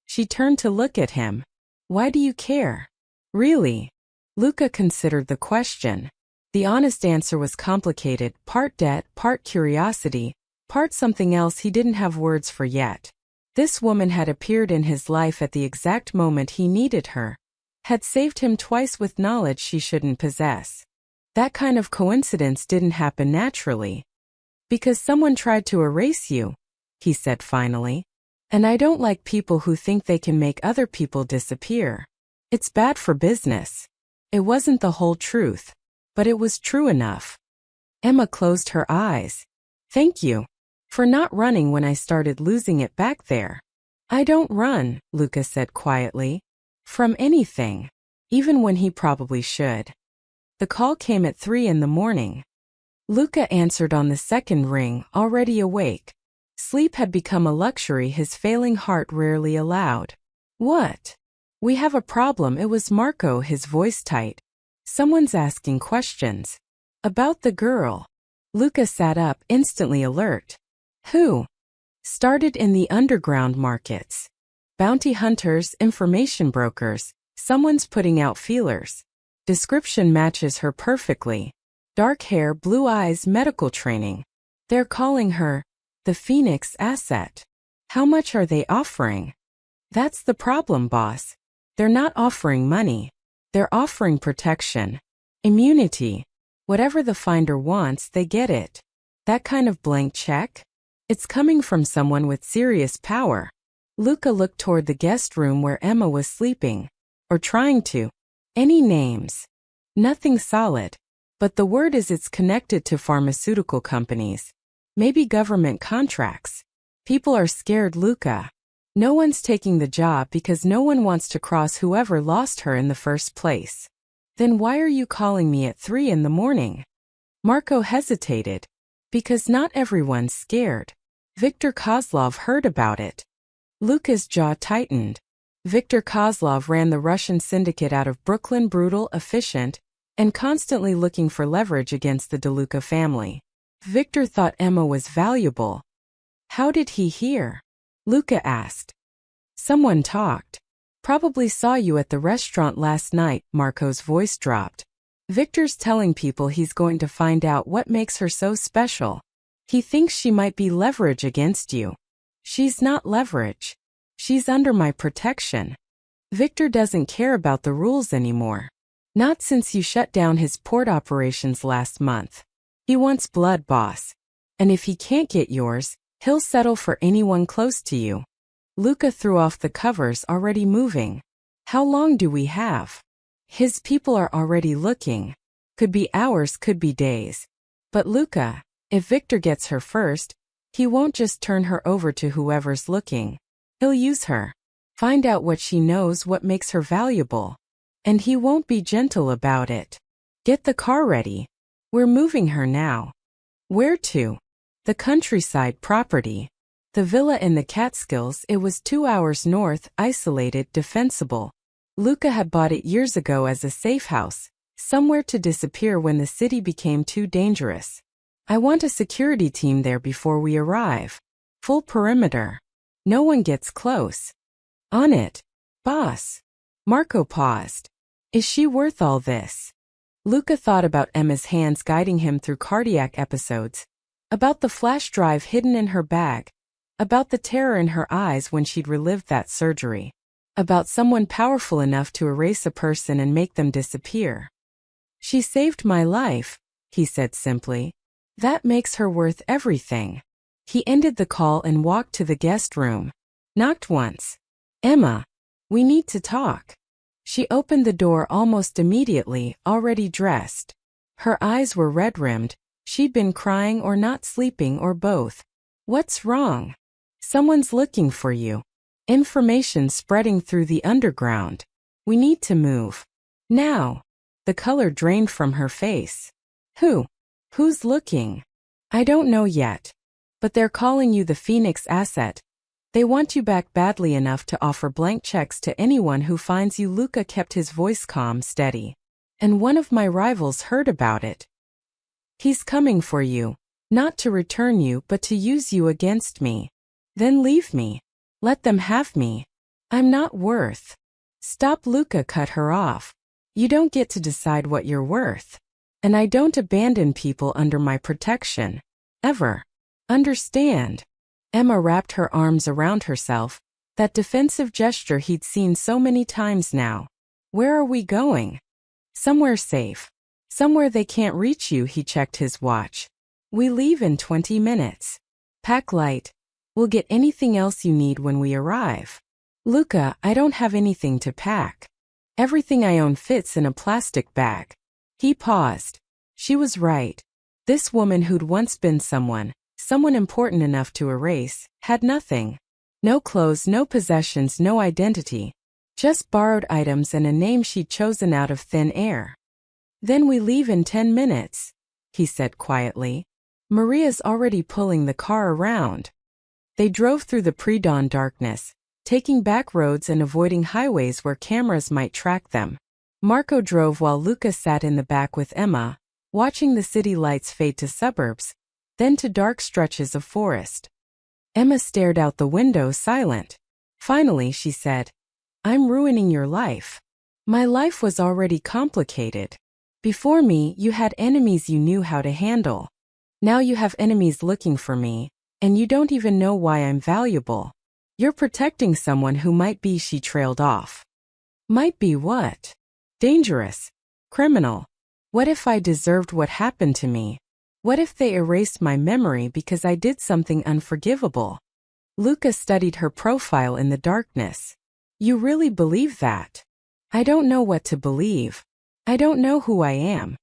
She turned to look at him. Why do you care? Really? Luca considered the question. The honest answer was complicated, part debt, part curiosity, part something else he didn't have words for yet. This woman had appeared in his life at the exact moment he needed her, had saved him twice with knowledge she shouldn't possess. That kind of coincidence didn't happen naturally. Because someone tried to erase you, he said finally. And I don't like people who think they can make other people disappear. It's bad for business. It wasn't the whole truth, but it was true enough. Emma closed her eyes. Thank you. For not running when I started losing it back there. I don't run, Luca said quietly. From anything. Even when he probably should. The call came at 3 a.m. Luca answered on the second ring, already awake. Sleep had become a luxury his failing heart rarely allowed. What? We have a problem. It was Marco, his voice tight. Someone's asking questions. About the girl. Luca sat up, instantly alert. Who? Started in the underground markets. Bounty hunters, information brokers. Someone's putting out feelers. Description matches her perfectly. Dark hair, blue eyes, medical training. They're calling her the Phoenix asset. How much are they offering? That's the problem, boss. They're not offering money. They're offering protection. Immunity. Whatever the finder wants, they get it. That kind of blank check? It's coming from someone with serious power. Luca looked toward the guest room where Emma was sleeping. Or trying to. Any names? Nothing solid. But the word is it's connected to pharmaceutical companies. Maybe government contracts. People are scared, Luca. No one's taking the job because no one wants to cross whoever lost her in the first place. Then why are you calling me at 3 a.m? Marco hesitated. Because not everyone's scared. Viktor Kozlov heard about it. Luca's jaw tightened. Viktor Kozlov ran the Russian syndicate out of Brooklyn, brutal, efficient, and constantly looking for leverage against the DeLuca family. Viktor thought Emma was valuable. How did he hear? Luca asked. Someone talked. Probably saw you at the restaurant last night, Marco's voice dropped. Victor's telling people he's going to find out what makes her so special. He thinks she might be leverage against you. She's not leverage. She's under my protection. Victor doesn't care about the rules anymore. Not since you shut down his port operations last month. He wants blood, boss. And if he can't get yours, he'll settle for anyone close to you. Luca threw off the covers, already moving. How long do we have? His people are already looking. Could be hours, could be days. But Luca, if Victor gets her first, he won't just turn her over to whoever's looking. He'll use her. Find out what she knows, what makes her valuable. And he won't be gentle about it. Get the car ready. We're moving her now. Where to? The countryside property. The villa in the Catskills. It was 2 hours north, isolated, defensible. Luca had bought it years ago as a safe house, somewhere to disappear when the city became too dangerous. I want a security team there before we arrive. Full perimeter. No one gets close. On it, boss. Marco paused. Is she worth all this? Luca thought about Emma's hands guiding him through cardiac episodes, about the flash drive hidden in her bag, about the terror in her eyes when she'd relived that surgery, about someone powerful enough to erase a person and make them disappear. She saved my life, he said simply. That makes her worth everything. He ended the call and walked to the guest room. Knocked once. Emma, we need to talk. She opened the door almost immediately, already dressed. Her eyes were red-rimmed. She'd been crying or not sleeping or both. What's wrong? Someone's looking for you. Information spreading through the underground. We need to move. Now. The color drained from her face. Who? Who's looking? I don't know yet. But they're calling you the Phoenix asset. They want you back badly enough to offer blank checks to anyone who finds you. Luca kept his voice calm, steady. And one of my rivals heard about it. He's coming for you, not to return you but to use you against me. Then leave me. Let them have me. I'm not worth. Stop, Luca cut her off. You don't get to decide what you're worth. And I don't abandon people under my protection. Ever. Understand? Emma wrapped her arms around herself, that defensive gesture he'd seen so many times now. Where are we going? Somewhere safe. Somewhere they can't reach you. He checked his watch. We leave in 20 minutes. Pack light. We'll get anything else you need when we arrive. Luca, I don't have anything to pack. Everything I own fits in a plastic bag. He paused. She was right. This woman who'd once been someone important enough to erase, had nothing. No clothes, no possessions, no identity. Just borrowed items and a name she'd chosen out of thin air. Then we leave in 10 minutes, he said quietly. Maria's already pulling the car around. They drove through the pre-dawn darkness, taking back roads and avoiding highways where cameras might track them. Marco drove while Luca sat in the back with Emma, watching the city lights fade to suburbs, then to dark stretches of forest. Emma stared out the window, silent. Finally, she said, I'm ruining your life. My life was already complicated. Before me, you had enemies you knew how to handle. Now you have enemies looking for me, and you don't even know why I'm valuable. You're protecting someone who might be. She trailed off. Might be what? Dangerous. Criminal. What if I deserved what happened to me? What if they erased my memory because I did something unforgivable? Luca studied her profile in the darkness. You really believe that? I don't know what to believe. I don't know who I am.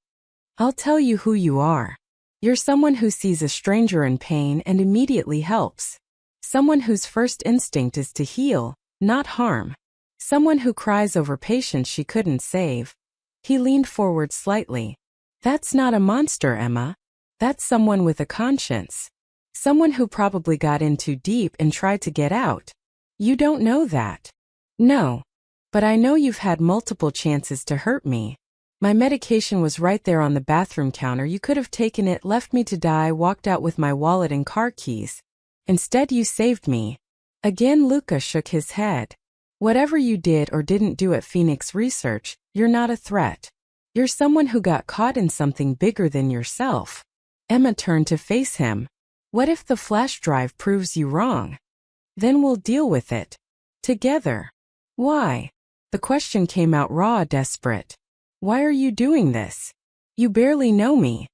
I'll tell you who you are. You're someone who sees a stranger in pain and immediately helps. Someone whose first instinct is to heal, not harm. Someone who cries over patients she couldn't save. He leaned forward slightly. That's not a monster, Emma. That's someone with a conscience. Someone who probably got in too deep and tried to get out. You don't know that. No. But I know you've had multiple chances to hurt me. My medication was right there on the bathroom counter. You could have taken it, left me to die, walked out with my wallet and car keys. Instead you saved me. Again Luca shook his head. Whatever you did or didn't do at Phoenix Research, you're not a threat. You're someone who got caught in something bigger than yourself. Emma turned to face him. What if the flash drive proves you wrong? Then we'll deal with it. Together. Why? The question came out raw, desperate. Why are you doing this? You barely know me.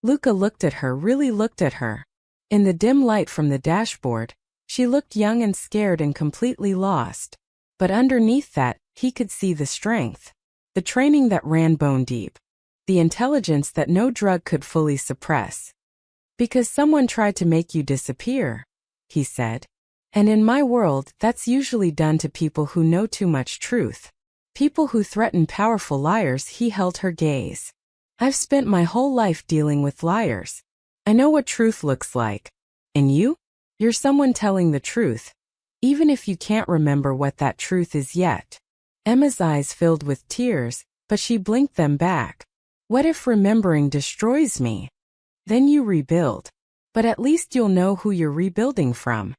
Luca looked at her, really looked at her. In the dim light from the dashboard, she looked young and scared and completely lost. But underneath that, he could see the strength. The training that ran bone deep. The intelligence that no drug could fully suppress. Because someone tried to make you disappear, he said. And in my world, that's usually done to people who know too much truth. People who threaten powerful liars. He held her gaze. I've spent my whole life dealing with liars. I know what truth looks like. And you? You're someone telling the truth. Even if you can't remember what that truth is yet. Emma's eyes filled with tears, but she blinked them back. What if remembering destroys me? Then you rebuild. But at least you'll know who you're rebuilding from.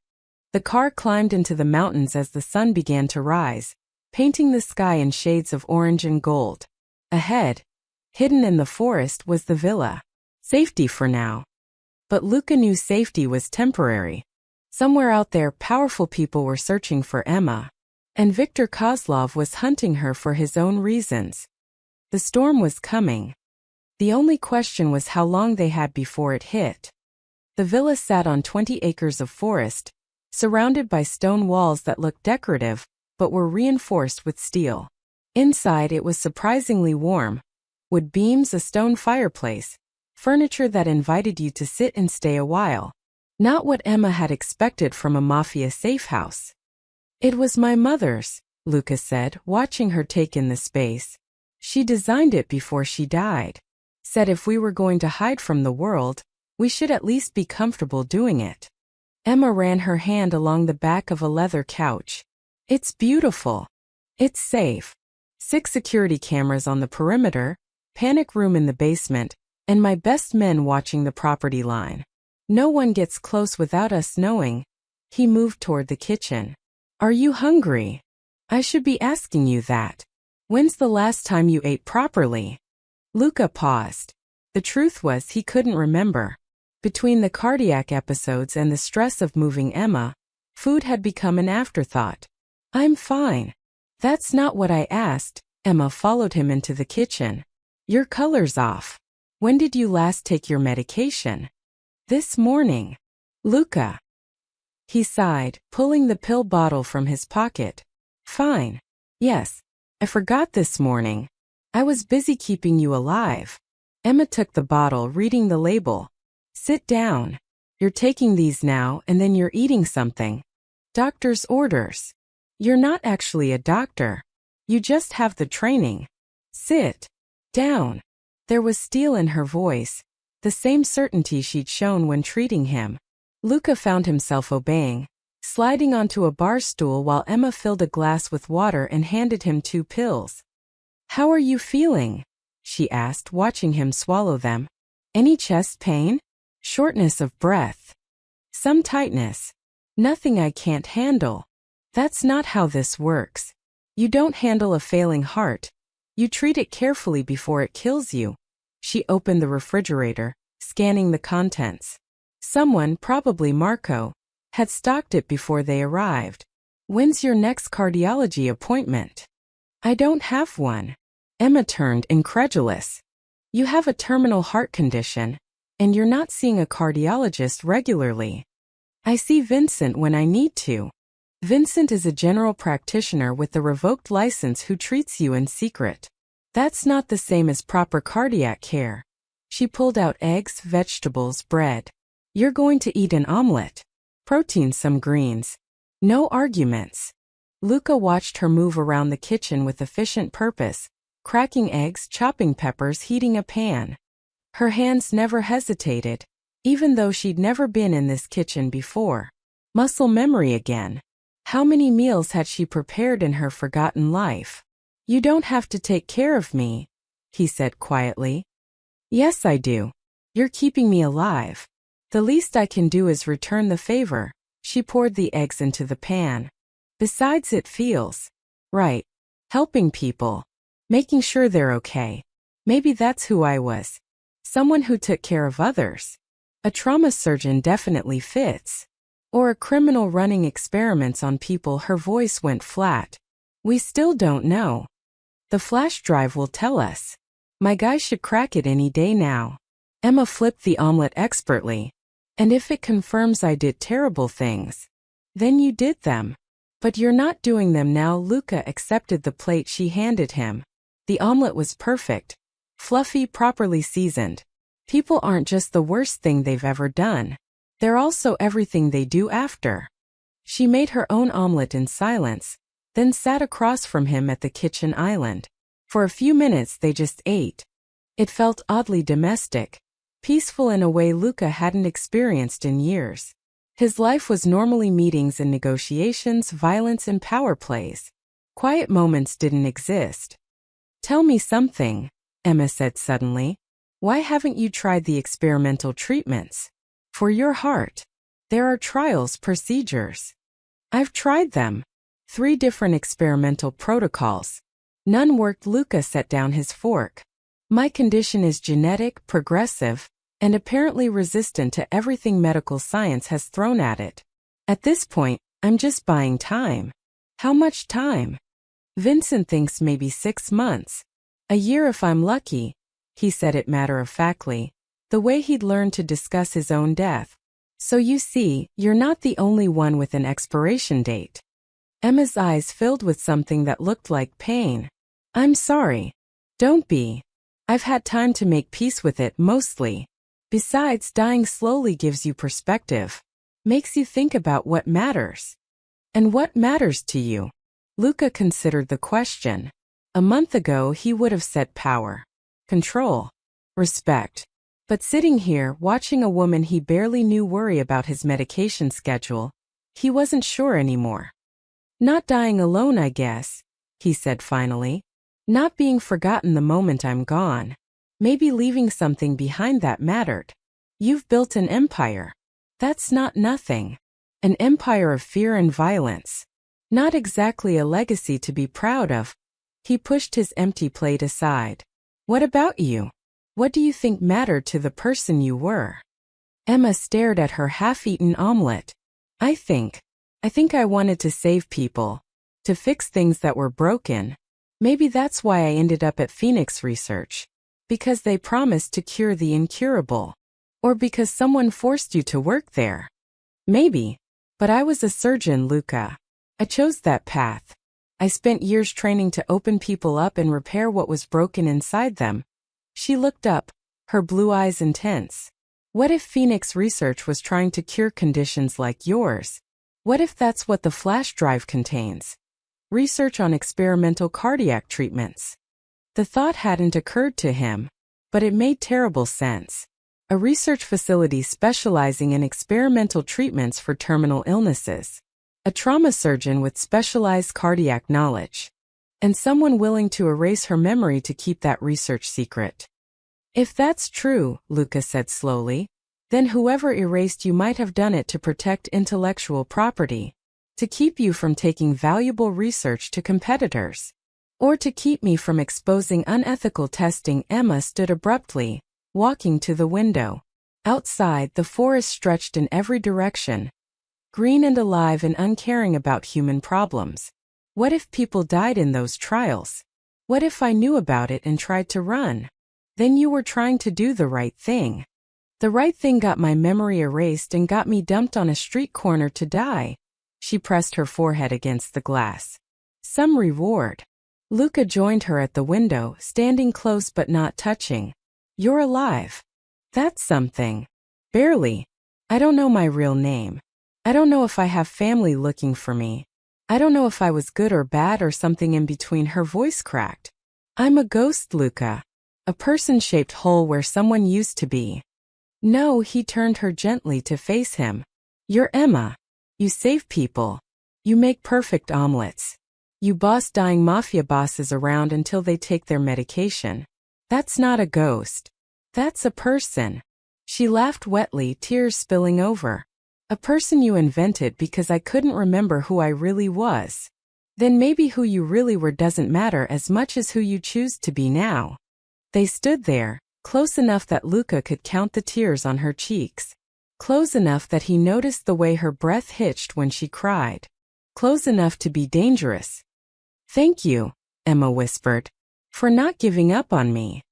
The car climbed into the mountains as the sun began to rise, painting the sky in shades of orange and gold. Ahead, hidden in the forest, was the villa. Safety for now. But Luca knew safety was temporary. Somewhere out there, powerful people were searching for Emma. And Viktor Kozlov was hunting her for his own reasons. The storm was coming. The only question was how long they had before it hit. The villa sat on 20 acres of forest, surrounded by stone walls that looked decorative, but were reinforced with steel. Inside it was surprisingly warm. Wood beams, a stone fireplace, furniture that invited you to sit and stay a while. Not what Emma had expected from a Mafia safe house. It was my mother's, Luca said, watching her take in the space. She designed it before she died. Said if we were going to hide from the world, we should at least be comfortable doing it. Emma ran her hand along the back of a leather couch. It's beautiful. It's safe. 6 security cameras on the perimeter, panic room in the basement, and my best men watching the property line. No one gets close without us knowing. He moved toward the kitchen. Are you hungry? I should be asking you that. When's the last time you ate properly? Luca paused. The truth was he couldn't remember. Between the cardiac episodes and the stress of moving Emma, food had become an afterthought. I'm fine. That's not what I asked. Emma followed him into the kitchen. Your color's off. When did you last take your medication? This morning. Luca. He sighed, pulling the pill bottle from his pocket. Fine. Yes. I forgot this morning. I was busy keeping you alive. Emma took the bottle, reading the label. Sit down. You're taking these now and then you're eating something. Doctor's orders. You're not actually a doctor. You just have the training. Sit down. There was steel in her voice, the same certainty she'd shown when treating him. Luca found himself obeying, sliding onto a bar stool while Emma filled a glass with water and handed him 2 pills. How are you feeling? She asked, watching him swallow them. Any chest pain? Shortness of breath? Some tightness? Nothing I can't handle. That's not how this works. You don't handle a failing heart. You treat it carefully before it kills you. She opened the refrigerator, scanning the contents. Someone, probably Marco, had stocked it before they arrived. When's your next cardiology appointment? I don't have one. Emma turned incredulous. You have a terminal heart condition, and you're not seeing a cardiologist regularly. I see Vincent when I need to. Vincent is a general practitioner with a revoked license who treats you in secret. That's not the same as proper cardiac care. She pulled out eggs, vegetables, bread. You're going to eat an omelet. Protein, some greens. No arguments. Luca watched her move around the kitchen with efficient purpose, cracking eggs, chopping peppers, heating a pan. Her hands never hesitated, even though she'd never been in this kitchen before. Muscle memory again. How many meals had she prepared in her forgotten life? You don't have to take care of me, he said quietly. Yes, I do. You're keeping me alive. The least I can do is return the favor. She poured the eggs into the pan. Besides, it feels right. Helping people. Making sure they're okay. Maybe that's who I was. Someone who took care of others. A trauma surgeon definitely fits. Or a criminal running experiments on people. Her voice went flat. We still don't know. The flash drive will tell us. My guy should crack it any day now. Emma flipped the omelet expertly. And if it confirms I did terrible things, then you did them. But you're not doing them now. Luca accepted the plate she handed him. The omelet was perfect. Fluffy, properly seasoned. People aren't just the worst thing they've ever done. They're also everything they do after. She made her own omelet in silence, then sat across from him at the kitchen island. For a few minutes they just ate. It felt oddly domestic. Peaceful in a way Luca hadn't experienced in years. His life was normally meetings and negotiations, violence and power plays. Quiet moments didn't exist. Tell me something, Emma said suddenly. Why haven't you tried the experimental treatments? For your heart. There are trials, procedures. I've tried them. 3 different experimental protocols. None worked. Luca set down his fork. My condition is genetic, progressive, and apparently resistant to everything medical science has thrown at it. At this point, I'm just buying time. How much time? Vincent thinks maybe 6 months. A year if I'm lucky. He said it matter-of-factly, the way he'd learned to discuss his own death. So you see, you're not the only one with an expiration date. Emma's eyes filled with something that looked like pain. I'm sorry. Don't be. I've had time to make peace with it, mostly. Besides, dying slowly gives you perspective. Makes you think about what matters. And what matters to you? Luca considered the question. A month ago he would have said power, control, respect. But sitting here, watching a woman he barely knew worry about his medication schedule, he wasn't sure anymore. Not dying alone, I guess, he said finally. Not being forgotten the moment I'm gone. Maybe leaving something behind that mattered. You've built an empire. That's not nothing. An empire of fear and violence. Not exactly a legacy to be proud of. He pushed his empty plate aside. What about you? What do you think mattered to the person you were? Emma stared at her half-eaten omelet. I think I wanted to save people. To fix things that were broken. Maybe that's why I ended up at Phoenix Research. Because they promised to cure the incurable. Or because someone forced you to work there. Maybe. But I was a surgeon, Luca. I chose that path. I spent years training to open people up and repair what was broken inside them. She looked up, her blue eyes intense. What if Phoenix Research was trying to cure conditions like yours? What if that's what the flash drive contains? Research on experimental cardiac treatments. The thought hadn't occurred to him, but it made terrible sense. A research facility specializing in experimental treatments for terminal illnesses. A trauma surgeon with specialized cardiac knowledge. And someone willing to erase her memory to keep that research secret. If that's true, Luca said slowly, then whoever erased you might have done it to protect intellectual property. To keep you from taking valuable research to competitors. Or to keep me from exposing unethical testing. Emma stood abruptly, walking to the window. Outside, the forest stretched in every direction. Green and alive and uncaring about human problems. What if people died in those trials? What if I knew about it and tried to run? Then you were trying to do the right thing. The right thing got my memory erased and got me dumped on a street corner to die. She pressed her forehead against the glass. Some reward. Luca joined her at the window, standing close but not touching. You're alive. That's something. Barely. I don't know my real name. I don't know if I have family looking for me. I don't know if I was good or bad or something in between. Her voice cracked. I'm a ghost, Luca. A person-shaped hole where someone used to be. No, he turned her gently to face him. You're Emma. You save people. You make perfect omelets. You boss dying mafia bosses around until they take their medication. That's not a ghost. That's a person. She laughed wetly, tears spilling over. A person you invented because I couldn't remember who I really was. Then maybe who you really were doesn't matter as much as who you choose to be now. They stood there, close enough that Luca could count the tears on her cheeks. Close enough that he noticed the way her breath hitched when she cried. Close enough to be dangerous. Thank you, Emma whispered, for not giving up on me.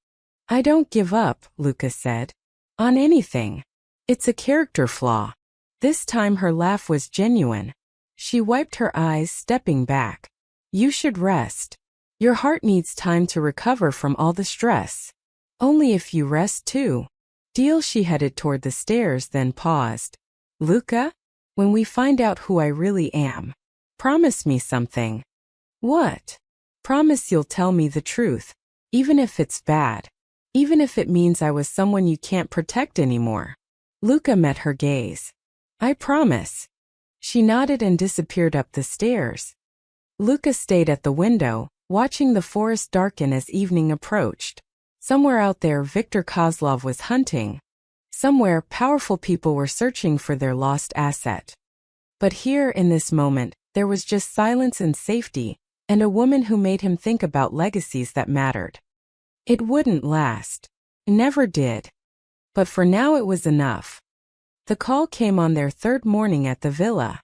I don't give up, Luca said. On anything. It's a character flaw. This time her laugh was genuine. She wiped her eyes, stepping back. You should rest. Your heart needs time to recover from all the stress. Only if you rest too. Deal. She headed toward the stairs, then paused. Luca? When we find out who I really am, promise me something. What? Promise you'll tell me the truth. Even if it's bad. Even if it means I was someone you can't protect anymore. Luca met her gaze. I promise. She nodded and disappeared up the stairs. Luca stayed at the window, watching the forest darken as evening approached. Somewhere out there Viktor Kozlov was hunting. Somewhere powerful people were searching for their lost asset. But here in this moment, there was just silence and safety, and a woman who made him think about legacies that mattered. It wouldn't last. Never did. But for now it was enough. The call came on their third morning at the villa.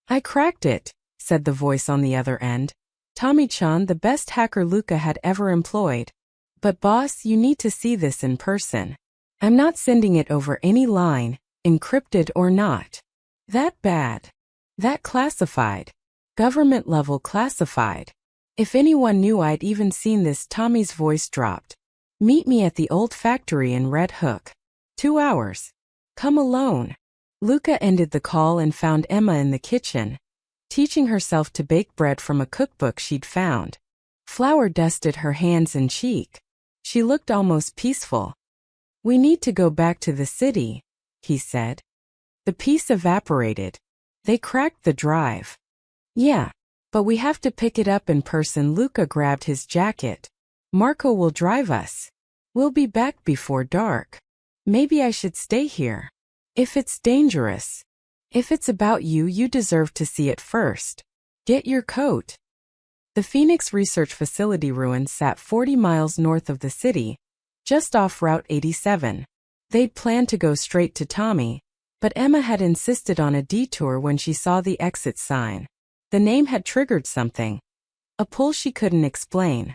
I cracked it, said the voice on the other end. Tommy-chan, the best hacker Luca had ever employed. But boss, you need to see this in person. I'm not sending it over any line, encrypted or not. That bad. That classified. Government level classified. If anyone knew I'd even seen this. Tommy's voice dropped. Meet me at the old factory in Red Hook. 2 hours. Come alone. Luca ended the call and found Emma in the kitchen, teaching herself to bake bread from a cookbook she'd found. Flour dusted her hands and cheek. She looked almost peaceful. We need to go back to the city, he said. The peace evaporated. They cracked the drive. Yeah, but we have to pick it up in person. Luca grabbed his jacket. Marco will drive us. We'll be back before dark. Maybe I should stay here. If it's dangerous. If it's about you, you deserve to see it first. Get your coat. The Phoenix Research Facility ruins sat 40 miles north of the city, just off Route 87. They'd planned to go straight to Tommy, but Emma had insisted on a detour when she saw the exit sign. The name had triggered something. A pull she couldn't explain.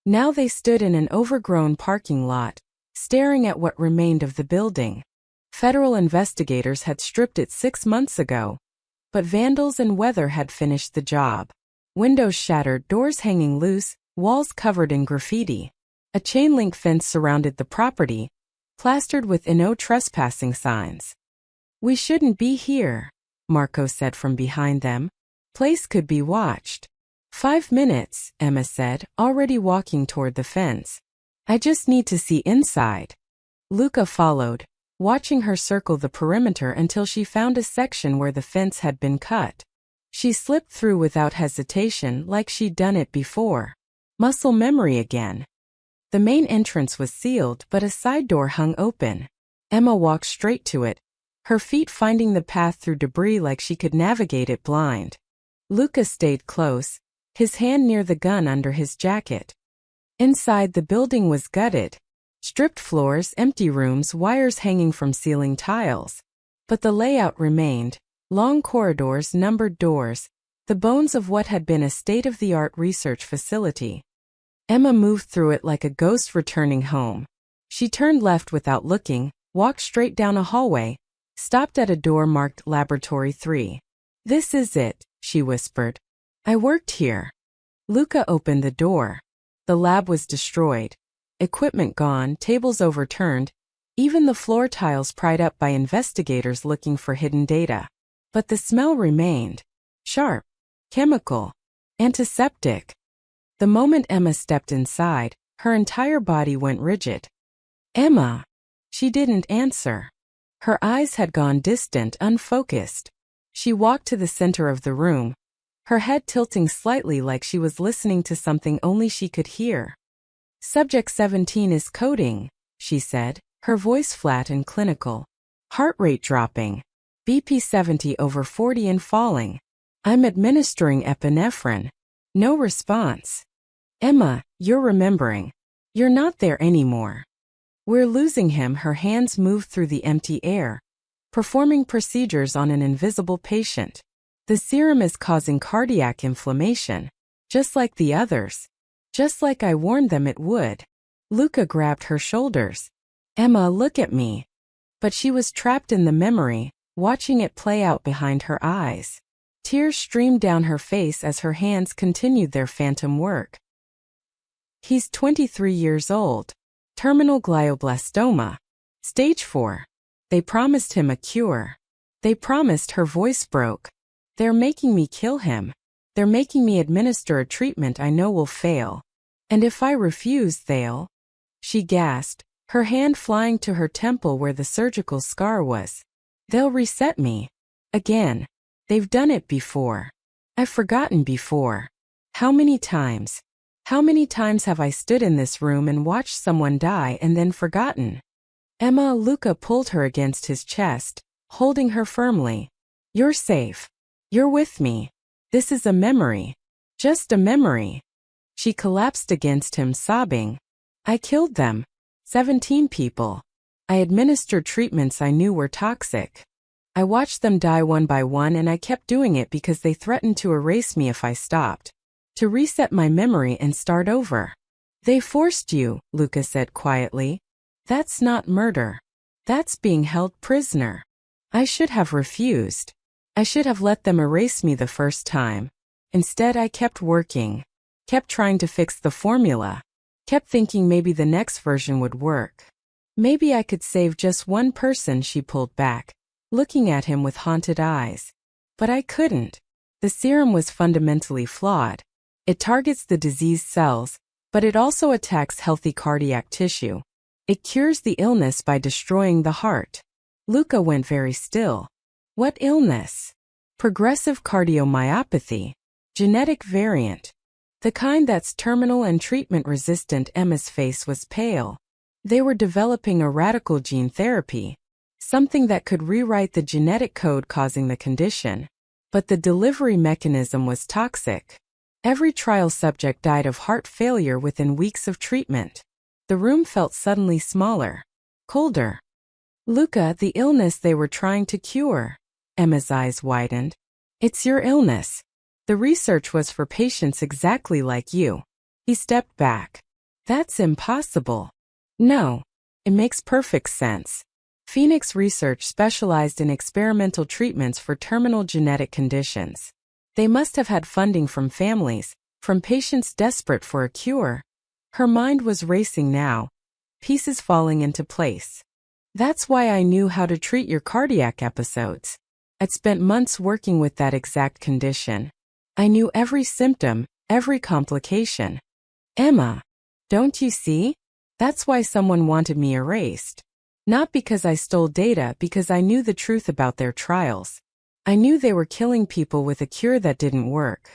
Now they stood in an overgrown parking lot, staring at what remained of the building. Federal investigators had stripped it 6 months ago, but vandals and weather had finished the job. Windows shattered, doors hanging loose, walls covered in graffiti. A chain-link fence surrounded the property, plastered with no trespassing signs. We shouldn't be here, Marco said from behind them. Place could be watched. 5 minutes, Emma said, already walking toward the fence. I just need to see inside. Luca followed, watching her circle the perimeter until she found a section where the fence had been cut. She slipped through without hesitation, like she'd done it before. Muscle memory again. The main entrance was sealed, but a side door hung open. Emma walked straight to it, her feet finding the path through debris like she could navigate it blind. Luca stayed close, his hand near the gun under his jacket. Inside, the building was gutted. Stripped floors, empty rooms, wires hanging from ceiling tiles. But the layout remained. Long corridors, numbered doors, the bones of what had been a state-of-the-art research facility. Emma moved through it like a ghost returning home. She turned left without looking, walked straight down a hallway, stopped at a door marked Laboratory 3. This is it, she whispered. I worked here. Luca opened the door. The lab was destroyed. Equipment gone, tables overturned, even the floor tiles pried up by investigators looking for hidden data. But the smell remained. Sharp. Chemical. Antiseptic. The moment Emma stepped inside, her entire body went rigid. Emma. She didn't answer. Her eyes had gone distant, unfocused. She walked to the center of the room, her head tilting slightly like she was listening to something only she could hear. Subject 17 is coding, she said, her voice flat and clinical. Heart rate dropping. BP 70/40 and falling. I'm administering epinephrine. No response. Emma, you're remembering. You're not there anymore. We're losing him. Her hands move through the empty air, performing procedures on an invisible patient. The serum is causing cardiac inflammation, just like the others. Just like I warned them it would. Luca grabbed her shoulders. Emma, look at me. But she was trapped in the memory, watching it play out behind her eyes. Tears streamed down her face as her hands continued their phantom work. He's 23 years old. Terminal glioblastoma. Stage 4. They promised him a cure. They promised. Her voice broke. They're making me kill him. They're making me administer a treatment I know will fail. And if I refuse, they'll... She gasped, her hand flying to her temple where the surgical scar was. They'll reset me. Again. They've done it before. I've forgotten before. How many times? How many times have I stood in this room and watched someone die and then forgotten? Emma. Luca pulled her against his chest, holding her firmly. You're safe. You're with me. This is a memory. Just a memory. She collapsed against him, sobbing. I killed them. 17 people. I administered treatments I knew were toxic. I watched them die one by one, and I kept doing it because they threatened to erase me if I stopped. To reset my memory and start over. They forced you, Luca said quietly. That's not murder. That's being held prisoner. I should have refused. I should have let them erase me the first time. Instead, I kept working. Kept trying to fix the formula. Kept thinking maybe the next version would work. Maybe I could save just one person. She pulled back, looking at him with haunted eyes. But I couldn't. The serum was fundamentally flawed. It targets the diseased cells, but it also attacks healthy cardiac tissue. It cures the illness by destroying the heart. Luca went very still. What illness? Progressive cardiomyopathy. Genetic variant. The kind that's terminal and treatment-resistant. Emma's face was pale. They were developing a radical gene therapy. Something that could rewrite the genetic code causing the condition. But the delivery mechanism was toxic. Every trial subject died of heart failure within weeks of treatment. The room felt suddenly smaller. Colder. Luca, the illness they were trying to cure. Emma's eyes widened. It's your illness. The research was for patients exactly like you. He stepped back. That's impossible. No. It makes perfect sense. Phoenix Research specialized in experimental treatments for terminal genetic conditions. They must have had funding from families, from patients desperate for a cure. Her mind was racing now, pieces falling into place. That's why I knew how to treat your cardiac episodes. I'd spent months working with that exact condition. I knew every symptom, every complication. Emma, don't you see? That's why someone wanted me erased. Not because I stole data, because I knew the truth about their trials. I knew they were killing people with a cure that didn't work.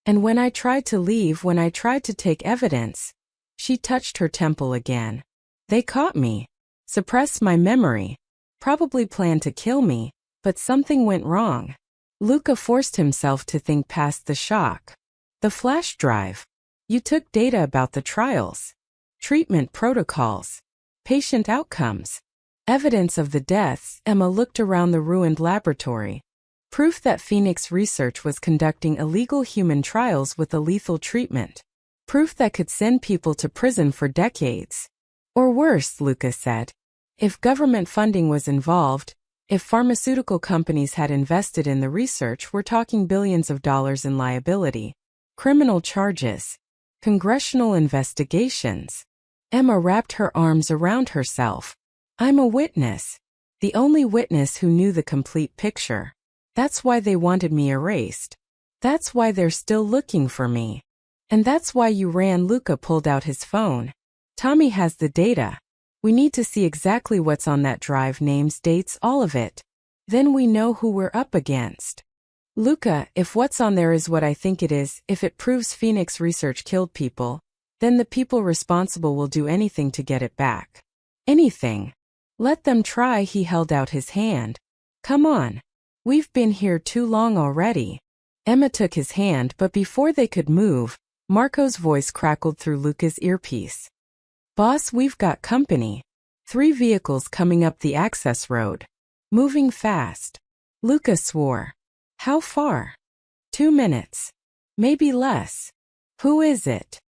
And when I tried to leave, when I tried to take evidence, she touched her temple again. They caught me. Suppressed my memory. Probably planned to kill me, but something went wrong. Luca forced himself to think past the shock. The flash drive. You took data about the trials. Treatment protocols. Patient outcomes. Evidence of the deaths. Emma looked around the ruined laboratory. Proof that Phoenix Research was conducting illegal human trials with a lethal treatment. Proof that could send people to prison for decades. Or worse, Luca said. If government funding was involved, if pharmaceutical companies had invested in the research, we're talking billions of dollars in liability. Criminal charges. Congressional investigations. Emma wrapped her arms around herself. I'm a witness. The only witness who knew the complete picture. That's why they wanted me erased. That's why they're still looking for me. And that's why you ran. Luca pulled out his phone. Tommy has the data. We need to see exactly what's on that drive, names, dates, all of it. Then we know who we're up against. Luca, if what's on there is what I think it is, if it proves Phoenix Research killed people, then the people responsible will do anything to get it back. Anything. Let them try. He held out his hand. Come on. We've been here too long already. Emma took his hand, but before they could move, Marco's voice crackled through Luca's earpiece. Boss, we've got company. 3 vehicles coming up the access road. Moving fast. Luca swore. How far? 2 minutes. Maybe less. Who is it?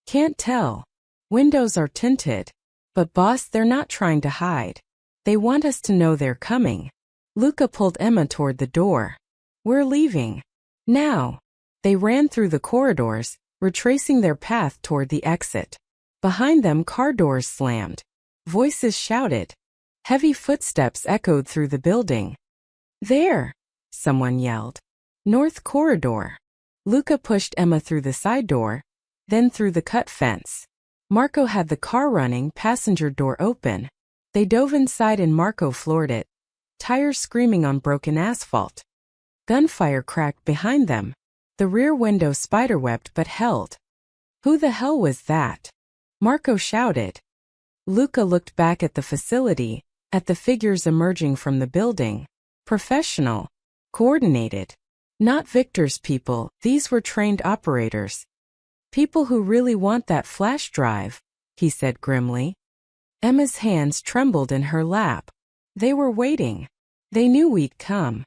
Can't tell. Windows are tinted. But boss, they're not trying to hide. They want us to know they're coming. Luca pulled Emma toward the door. We're leaving. Now. They ran through the corridors, retracing their path toward the exit. Behind them, car doors slammed. Voices shouted. Heavy footsteps echoed through the building. There! Someone yelled. North corridor. Luca pushed Emma through the side door, then through the cut fence. Marco had the car running, passenger door open. They dove inside and Marco floored it, tires screaming on broken asphalt. Gunfire cracked behind them. The rear window spiderwebbed but held. Who the hell was that? Marco shouted. Luca looked back at the facility, at the figures emerging from the building. Professional. Coordinated. Not Victor's people, these were trained operators. People who really want that flash drive, he said grimly. Emma's hands trembled in her lap. They were waiting. They knew we'd come.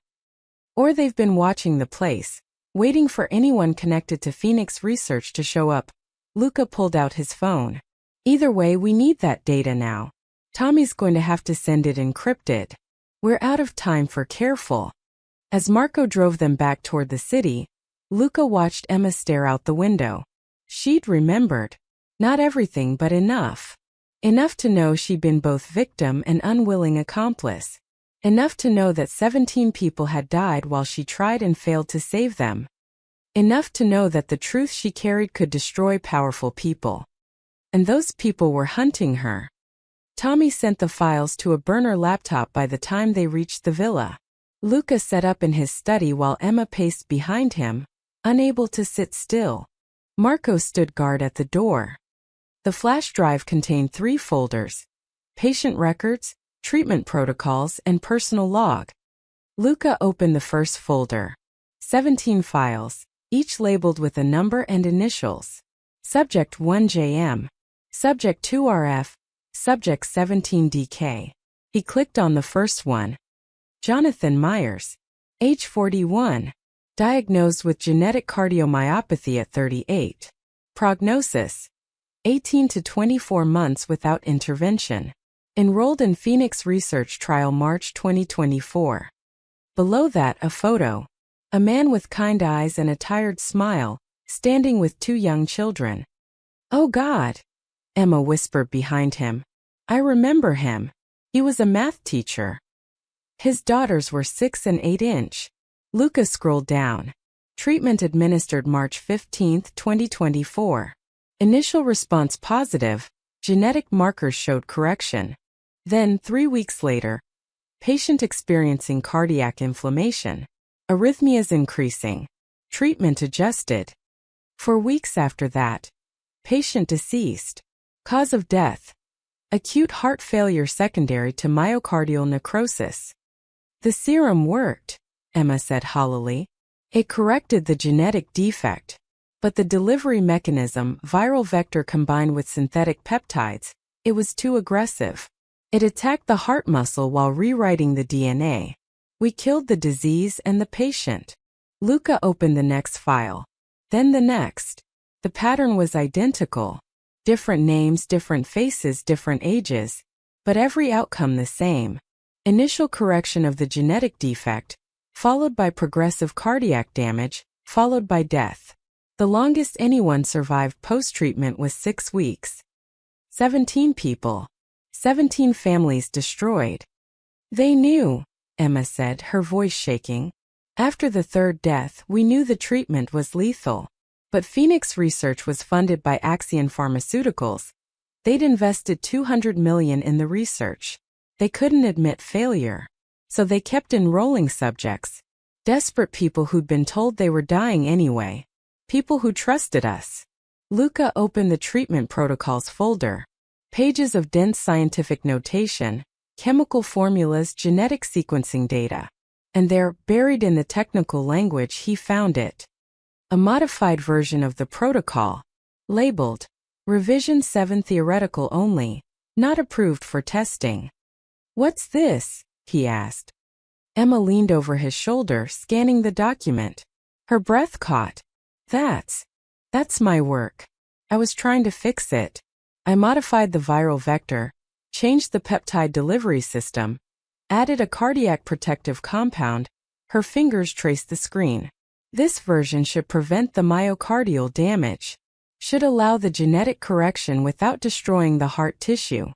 Or they've been watching the place, waiting for anyone connected to Phoenix Research to show up. Luca pulled out his phone. Either way, we need that data now. Tommy's going to have to send it encrypted. We're out of time for careful. As Marco drove them back toward the city, Luca watched Emma stare out the window. She'd remembered. Not everything, but enough. Enough to know she'd been both victim and unwilling accomplice. Enough to know that 17 people had died while she tried and failed to save them. Enough to know that the truth she carried could destroy powerful people. And those people were hunting her. Tommy sent the files to a burner laptop by the time they reached the villa. Luca sat up in his study while Emma paced behind him, unable to sit still. Marco stood guard at the door. The flash drive contained 3 folders: patient records, treatment protocols, and personal log. Luca opened the first folder. 17 files, each labeled with a number and initials. Subject 1 JM. Subject 2 RF. Subject 17 DK. He clicked on the first one. Jonathan Myers. Age 41. Diagnosed with genetic cardiomyopathy at 38. Prognosis: 18 to 24 months without intervention. Enrolled in Phoenix Research Trial March 2024. Below that, a photo. A man with kind eyes and a tired smile, standing with 2 young children. Oh God! Emma whispered behind him. I remember him. He was a math teacher. His daughters were 6 and 8-inch. Luca scrolled down. Treatment administered March 15, 2024. Initial response positive. Genetic markers showed correction. Then, 3 weeks later, patient experiencing cardiac inflammation. Arrhythmias increasing. Treatment adjusted. For weeks after that, patient deceased. Cause of death: acute heart failure secondary to myocardial necrosis. The serum worked, Emma said hollowly. It corrected the genetic defect. But the delivery mechanism, viral vector combined with synthetic peptides, it was too aggressive. It attacked the heart muscle while rewriting the DNA. We killed the disease and the patient. Luca opened the next file. Then the next. The pattern was identical. Different names, different faces, different ages. But every outcome the same. Initial correction of the genetic defect, followed by progressive cardiac damage, followed by death. The longest anyone survived post-treatment was 6 weeks. 17 people. 17 families destroyed. They knew, Emma said, her voice shaking. After the 3rd death, we knew the treatment was lethal. But Phoenix Research was funded by Axion Pharmaceuticals. They'd invested $200 million in the research. They couldn't admit failure. So they kept enrolling subjects. Desperate people who'd been told they were dying anyway. People who trusted us. Luca opened the treatment protocols folder. Pages of dense scientific notation, chemical formulas, genetic sequencing data. And there, buried in the technical language, he found it. A modified version of the protocol, labeled Revision 7 Theoretical Only, not approved for testing. "What's this?" he asked. Emma leaned over his shoulder, scanning the document. Her breath caught. That's my work. I was trying to fix it. I modified the viral vector, changed the peptide delivery system, added a cardiac protective compound." Her fingers traced the screen. "This version should prevent the myocardial damage. Should allow the genetic correction without destroying the heart tissue."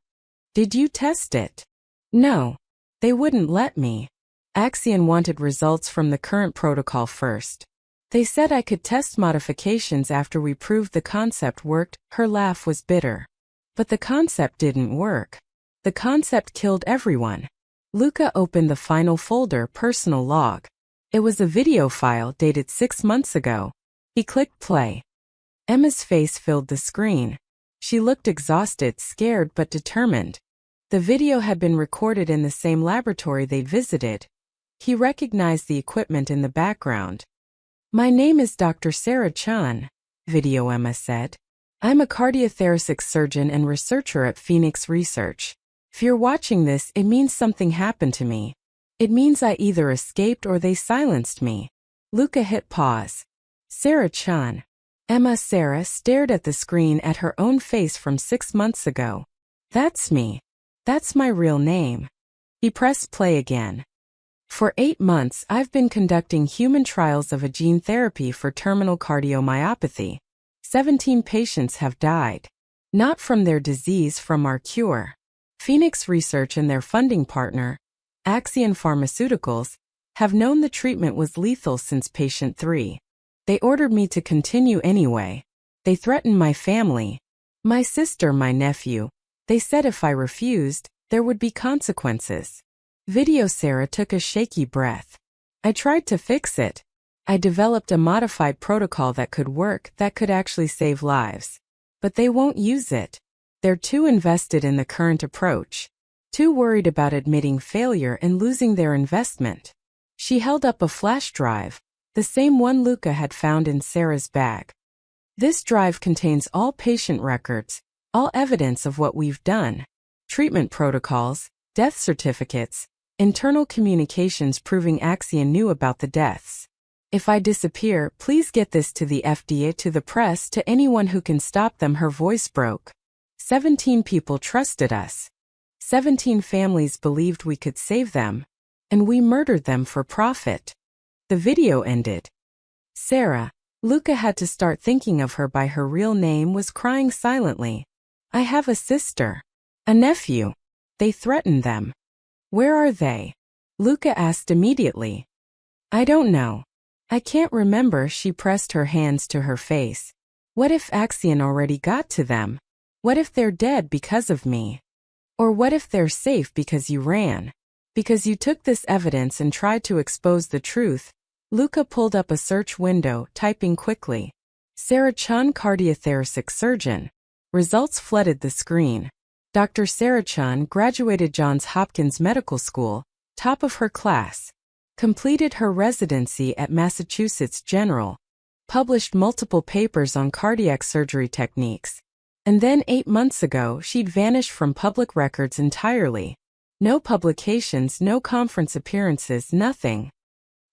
"Did you test it?" "No. They wouldn't let me. Axion wanted results from the current protocol first. They said I could test modifications after we proved the concept worked." Her laugh was bitter. "But the concept didn't work. The concept killed everyone." Luca opened the final folder, personal log. It was a video file dated 6 months ago. He clicked play. Emma's face filled the screen. She looked exhausted, scared but determined. The video had been recorded in the same laboratory they visited. He recognized the equipment in the background. "My name is Dr. Sarah Chan," Video Emma said. "I'm a cardiothoracic surgeon and researcher at Phoenix Research. If you're watching this, it means something happened to me. It means I either escaped or they silenced me." Luca hit pause. "Sarah Chan." Sarah stared at the screen at her own face from 6 months ago. "That's me. That's my real name." He pressed play again. "For 8 months I've been conducting human trials of a gene therapy for terminal cardiomyopathy. 17 patients have died. Not from their disease, from our cure. Phoenix Research and their funding partner, Axion Pharmaceuticals, have known the treatment was lethal since patient 3. They ordered me to continue anyway. They threatened my family, my sister, my nephew. They said if I refused, there would be consequences." Video Sarah took a shaky breath. "I tried to fix it. I developed a modified protocol that could work, that could actually save lives. But they won't use it. They're too invested in the current approach. Too worried about admitting failure and losing their investment." She held up a flash drive, the same one Luca had found in Sarah's bag. "This drive contains all patient records, all evidence of what we've done. Treatment protocols, death certificates, internal communications proving Axion knew about the deaths. If I disappear, please get this to the FDA, to the press, to anyone who can stop them." Her voice broke. 17 people trusted us. 17 families believed we could save them. And we murdered them for profit." The video ended. Sarah, Luca had to start thinking of her by her real name, was crying silently. "I have a sister. A nephew. They threatened them." "Where are they?" Luca asked immediately. "I don't know. I can't remember." She pressed her hands to her face. "What if Axion already got to them? What if they're dead because of me? Or what if they're safe because you ran? Because you took this evidence and tried to expose the truth?" Luca pulled up a search window, typing quickly. "Sarah Chan, cardiothoracic surgeon." Results flooded the screen. Dr. Sarah Chan graduated Johns Hopkins Medical School, top of her class. Completed her residency at Massachusetts General. Published multiple papers on cardiac surgery techniques. And then 8 months ago, she'd vanished from public records entirely. No publications, no conference appearances, nothing.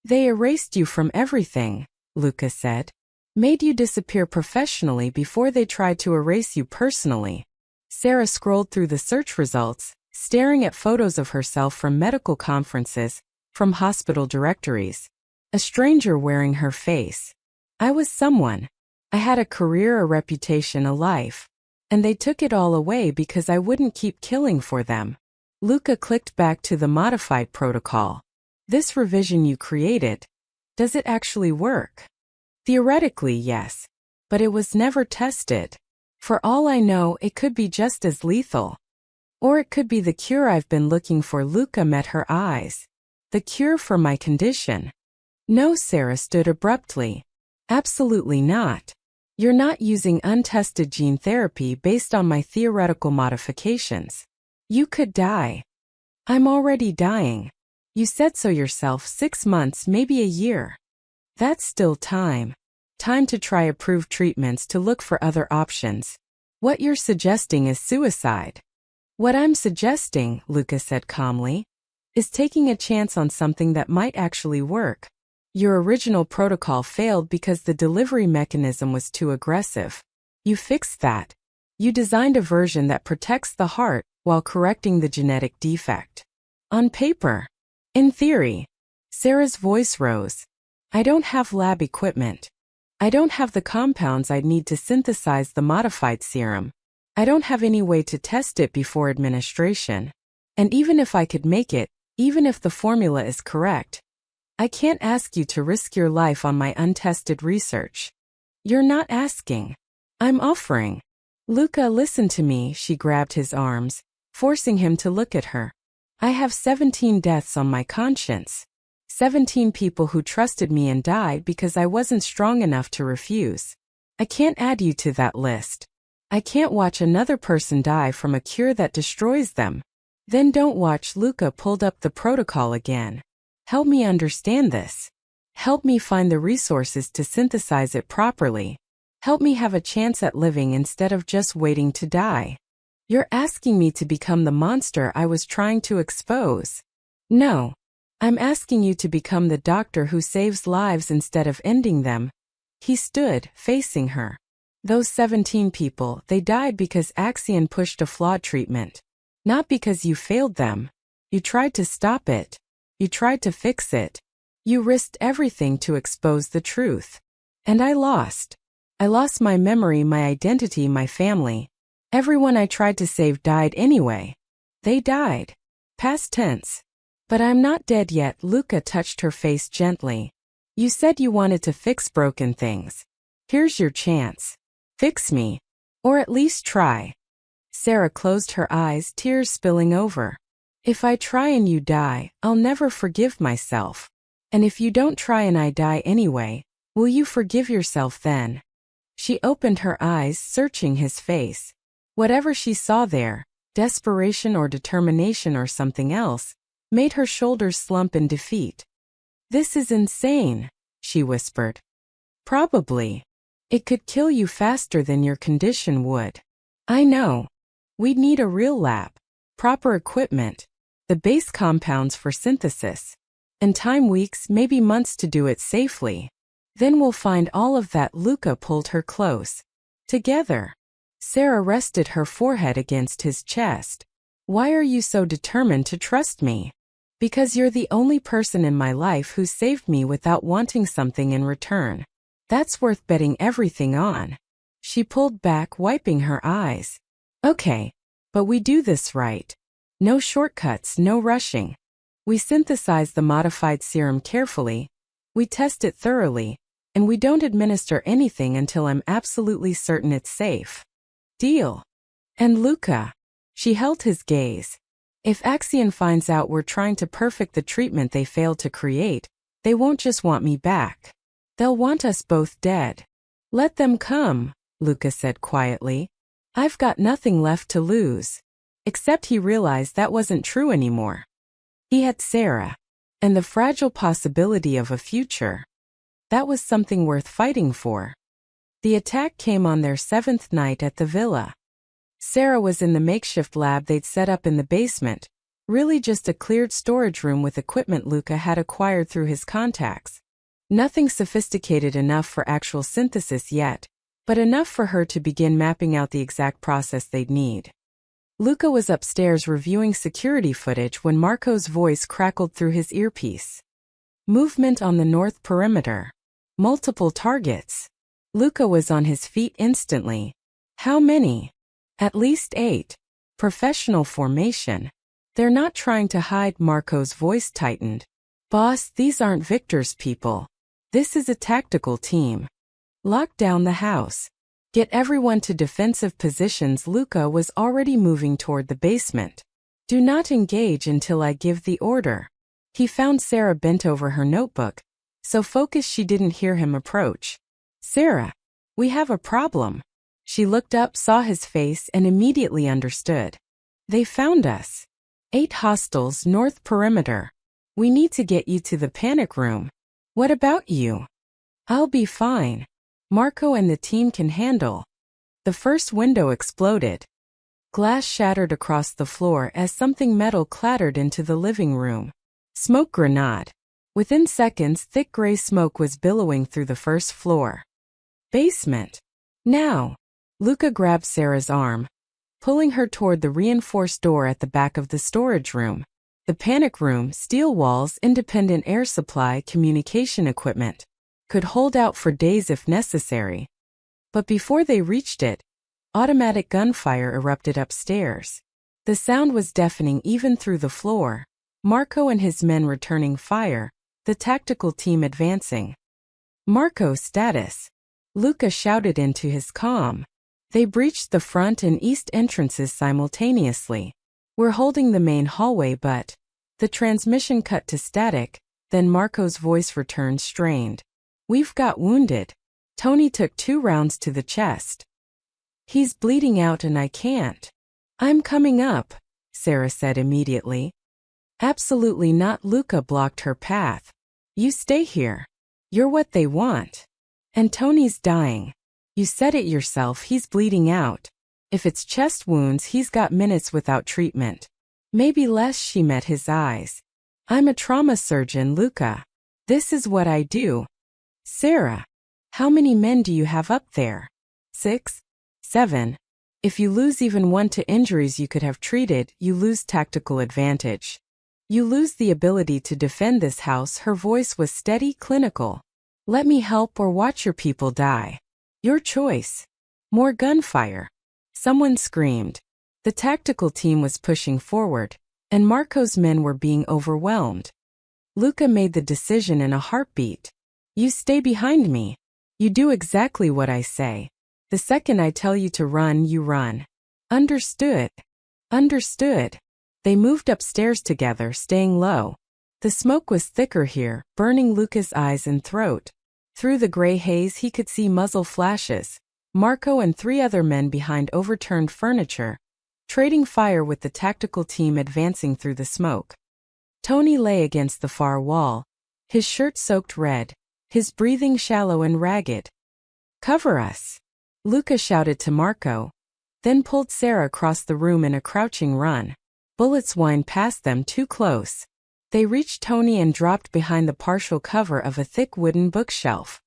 "They erased you from everything," Luca said. "Made you disappear professionally before they tried to erase you personally." Sarah scrolled through the search results, staring at photos of herself from medical conferences, from hospital directories. A stranger wearing her face. "I was someone. I had a career, a reputation, a life. And they took it all away because I wouldn't keep killing for them." Luca clicked back to the modified protocol. "This revision you created, does it actually work?" "Theoretically, yes. But it was never tested. For all I know, it could be just as lethal. Or it could be the cure I've been looking for." Luca met her eyes. "The cure for my condition?" "No," Sarah stood abruptly. "Absolutely not. You're not using untested gene therapy based on my theoretical modifications. You could die. I'm already dying. You said so yourself, 6 months, maybe a year. That's still time. Time to try approved treatments, to look for other options. What you're suggesting is suicide. What I'm suggesting, Luca said calmly, is taking a chance on something that might actually work. Your original protocol failed because the delivery mechanism was too aggressive. You fixed that. You designed a version that protects the heart while correcting the genetic defect. On paper. In theory. Sarah's voice rose. I don't have lab equipment. I don't have the compounds I'd need to synthesize the modified serum. I don't have any way to test it before administration. And even if I could make it, even if the formula is correct, I can't ask you to risk your life on my untested research. You're not asking. I'm offering. Luca, listen to me, she grabbed his arms, forcing him to look at her. I have 17 deaths on my conscience. 17 people who trusted me and died because I wasn't strong enough to refuse. I can't add you to that list. I can't watch another person die from a cure that destroys them. Then don't watch. Luca pulled up the protocol again. Help me understand this. Help me find the resources to synthesize it properly. Help me have a chance at living instead of just waiting to die. You're asking me to become the monster I was trying to expose. No. I'm asking you to become the doctor who saves lives instead of ending them. He stood, facing her. Those 17 people, they died because Axion pushed a flawed treatment. Not because you failed them. You tried to stop it. You tried to fix it. You risked everything to expose the truth. And I lost. I lost my memory, my identity, my family. Everyone I tried to save died anyway. They died. Past tense. But I'm not dead yet. Luca touched her face gently. You said you wanted to fix broken things. Here's your chance. Fix me. Or at least try. Sarah closed her eyes, tears spilling over. If I try and you die, I'll never forgive myself. And if you don't try and I die anyway, will you forgive yourself then? She opened her eyes, searching his face. Whatever she saw there, desperation or determination or something else, made her shoulders slump in defeat. This is insane, she whispered. Probably. It could kill you faster than your condition would. I know. We'd need a real lab, proper equipment, the base compounds for synthesis, and time, weeks, maybe months to do it safely. Then we'll find all of that. Luca pulled her close. Together. Sarah rested her forehead against his chest. Why are you so determined to trust me? Because you're the only person in my life who saved me without wanting something in return. That's worth betting everything on. She pulled back, wiping her eyes. Okay, but we do this right. No shortcuts, no rushing. We synthesize the modified serum carefully. We test it thoroughly. And we don't administer anything until I'm absolutely certain it's safe. Deal. And Luca. She held his gaze. If Axion finds out we're trying to perfect the treatment they failed to create, they won't just want me back. They'll want us both dead. Let them come, Luca said quietly. I've got nothing left to lose. Except he realized that wasn't true anymore. He had Sarah. And the fragile possibility of a future. That was something worth fighting for. The attack came on their 7th night at the villa. Sarah was in the makeshift lab they'd set up in the basement, really just a cleared storage room with equipment Luca had acquired through his contacts. Nothing sophisticated enough for actual synthesis yet, but enough for her to begin mapping out the exact process they'd need. Luca was upstairs reviewing security footage when Marco's voice crackled through his earpiece. Movement on the north perimeter. Multiple targets. Luca was on his feet instantly. How many? At least 8. Professional formation. They're not trying to hide. Marco's voice tightened. Boss, these aren't Victor's people. This is a tactical team. Lock down the house. Get everyone to defensive positions. Luca was already moving toward the basement. Do not engage until I give the order. He found Sarah bent over her notebook, so focused she didn't hear him approach. Sarah, we have a problem. She looked up, saw his face, and immediately understood. They found us. 8 hostiles, north perimeter. We need to get you to the panic room. What about you? I'll be fine. Marco and the team can handle. The first window exploded. Glass shattered across the floor as something metal clattered into the living room. Smoke grenade. Within seconds, thick gray smoke was billowing through the first floor. Basement. Now. Luca grabbed Sarah's arm, pulling her toward the reinforced door at the back of the storage room. The panic room, steel walls, independent air supply, communication equipment. Could hold out for days if necessary. But before they reached it, automatic gunfire erupted upstairs. The sound was deafening even through the floor. Marco and his men returning fire, the tactical team advancing. Marco status. Luca shouted into his comm. They breached the front and east entrances simultaneously. We're holding the main hallway, but the transmission cut to static, then Marco's voice returned strained. We've got wounded. Tony took 2 rounds to the chest. He's bleeding out and I can't. I'm coming up, Sarah said immediately. Absolutely not. Luca blocked her path. You stay here. You're what they want. And Tony's dying. You said it yourself, he's bleeding out. If it's chest wounds, he's got minutes without treatment. Maybe less. She met his eyes. I'm a trauma surgeon, Luca. This is what I do. Sarah, how many men do you have up there? 6? 7. If you lose even 1 to injuries you could have treated, you lose tactical advantage. You lose the ability to defend this house. Her voice was steady, clinical. Let me help or watch your people die. Your choice. More gunfire. Someone screamed. The tactical team was pushing forward, and Marco's men were being overwhelmed. Luca made the decision in a heartbeat. You stay behind me. You do exactly what I say. The second I tell you to run, you run. Understood. Understood. They moved upstairs together, staying low. The smoke was thicker here, burning Luca's eyes and throat. Through the gray haze he could see muzzle flashes. Marco and 3 other men behind overturned furniture, trading fire with the tactical team advancing through the smoke. Tony lay against the far wall, his shirt soaked red, his breathing shallow and ragged. Cover us. Luca shouted to Marco, then pulled Sarah across the room in a crouching run. Bullets whined past them too close. They reached Tony and dropped behind the partial cover of a thick wooden bookshelf.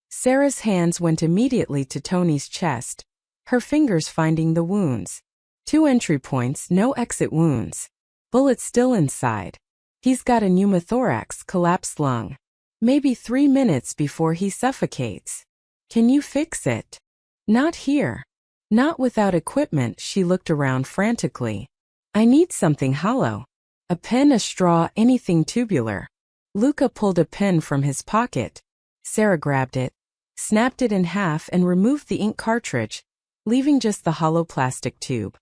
Sarah's hands went immediately to Tony's chest, her fingers finding the wounds. 2 entry points, no exit wounds. Bullets still inside. He's got a pneumothorax, collapsed lung. Maybe 3 minutes before he suffocates. Can you fix it? Not here. Not without equipment. She looked around frantically. I need something hollow. A pen, a straw, anything tubular. Luca pulled a pen from his pocket. Sarah grabbed it, snapped it in half and removed the ink cartridge, leaving just the hollow plastic tube.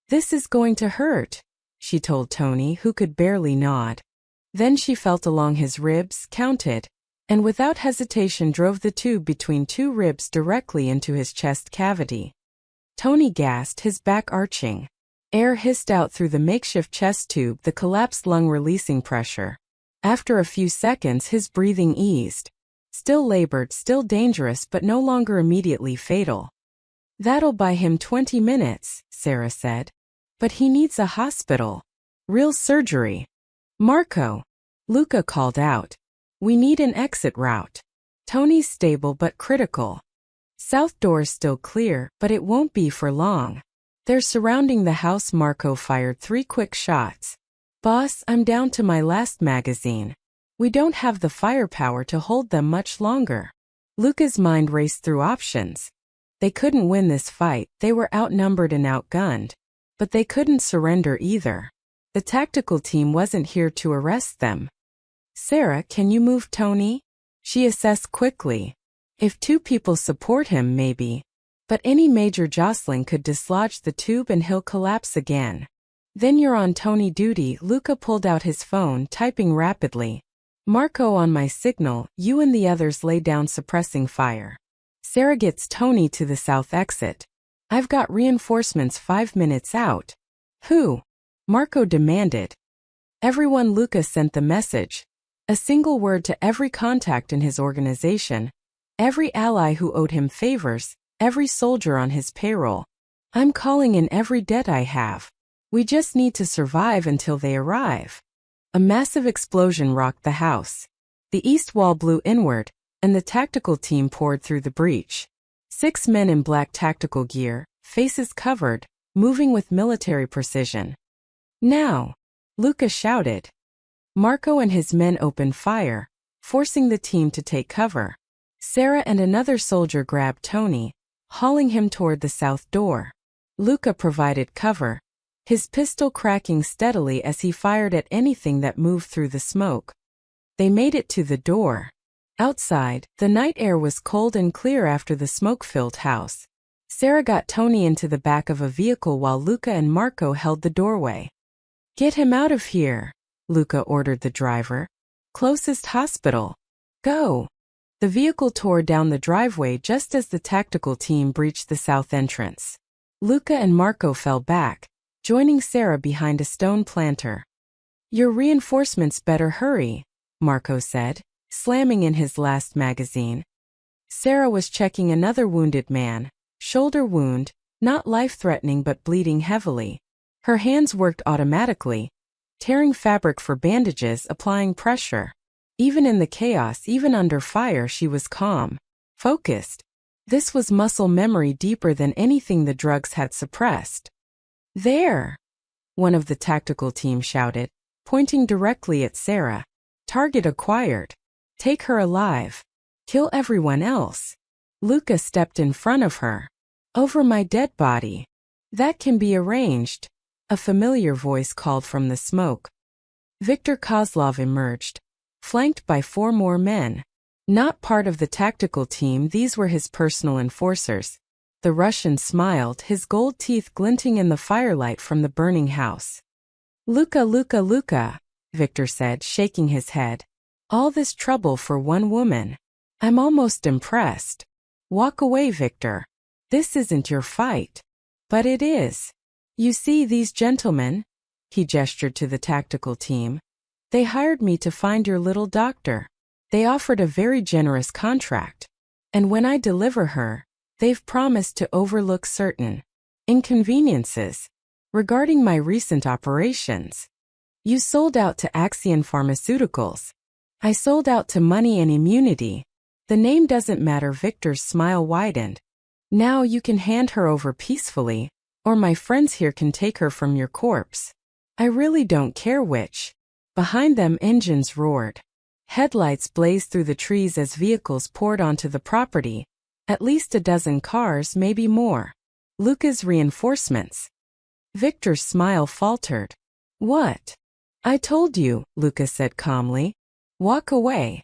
This is going to hurt, she told Tony, who could barely nod. Then she felt along his ribs, counted, and without hesitation drove the tube between 2 ribs directly into his chest cavity. Tony gasped, his back arching. Air hissed out through the makeshift chest tube, the collapsed lung releasing pressure. After a few seconds his breathing eased. Still labored, still dangerous, but no longer immediately fatal. That'll buy him 20 minutes, Sarah said. But he needs a hospital. Real surgery. Marco. Luca called out. We need an exit route. Tony's stable but critical. South door's still clear, but it won't be for long. They're surrounding the house. Marco fired 3 quick shots. Boss, I'm down to my last magazine. We don't have the firepower to hold them much longer. Luca's mind raced through options. They couldn't win this fight, they were outnumbered and outgunned. But they couldn't surrender either. The tactical team wasn't here to arrest them. Sarah, can you move Tony? She assessed quickly. If 2 people support him, maybe. But any major jostling could dislodge the tube and he'll collapse again. Then you're on Tony duty. Luca pulled out his phone, typing rapidly. Marco on my signal, you and the others lay down suppressing fire. Sarah gets Tony to the south exit. I've got reinforcements 5 minutes out. Who? Marco demanded. Everyone Luca sent the message. A single word to every contact in his organization. Every ally who owed him favors. Every soldier on his payroll. I'm calling in every debt I have. We just need to survive until they arrive. A massive explosion rocked the house. The east wall blew inward, and the tactical team poured through the breach. 6 men in black tactical gear, faces covered, moving with military precision. Now! Luca shouted. Marco and his men opened fire, forcing the team to take cover. Sarah and another soldier grabbed Tony, hauling him toward the south door. Luca provided cover, his pistol cracking steadily as he fired at anything that moved through the smoke. They made it to the door. Outside, the night air was cold and clear after the smoke-filled house. Sarah got Tony into the back of a vehicle while Luca and Marco held the doorway. Get him out of here, Luca ordered the driver. Closest hospital. Go. The vehicle tore down the driveway just as the tactical team breached the south entrance. Luca and Marco fell back, joining Sarah behind a stone planter. Your reinforcements better hurry, Marco said, slamming in his last magazine. Sarah was checking another wounded man, shoulder wound, not life-threatening but bleeding heavily. Her hands worked automatically, tearing fabric for bandages, applying pressure. Even in the chaos, even under fire, she was calm, focused. This was muscle memory deeper than anything the drugs had suppressed. There! One of the tactical team shouted, pointing directly at Sarah. Target acquired. Take her alive. Kill everyone else. Luca stepped in front of her. Over my dead body. That can be arranged. A familiar voice called from the smoke. Viktor Kozlov emerged, flanked by 4 more men. Not part of the tactical team, these were his personal enforcers. The Russian smiled, his gold teeth glinting in the firelight from the burning house. Luca, Luca, Luca, Viktor said, shaking his head. All this trouble for one woman. I'm almost impressed. Walk away, Viktor. This isn't your fight. But it is. You see these gentlemen? He gestured to the tactical team. They hired me to find your little doctor. They offered a very generous contract. And when I deliver her, they've promised to overlook certain inconveniences regarding my recent operations. You sold out to Axion Pharmaceuticals. I sold out to money and immunity. The name doesn't matter. Victor's smile widened. Now you can hand her over peacefully, or my friends here can take her from your corpse. I really don't care which. Behind them, engines roared. Headlights blazed through the trees as vehicles poured onto the property. At least a dozen cars, maybe more. Luca's reinforcements. Victor's smile faltered. What? I told you, Luca said calmly. Walk away.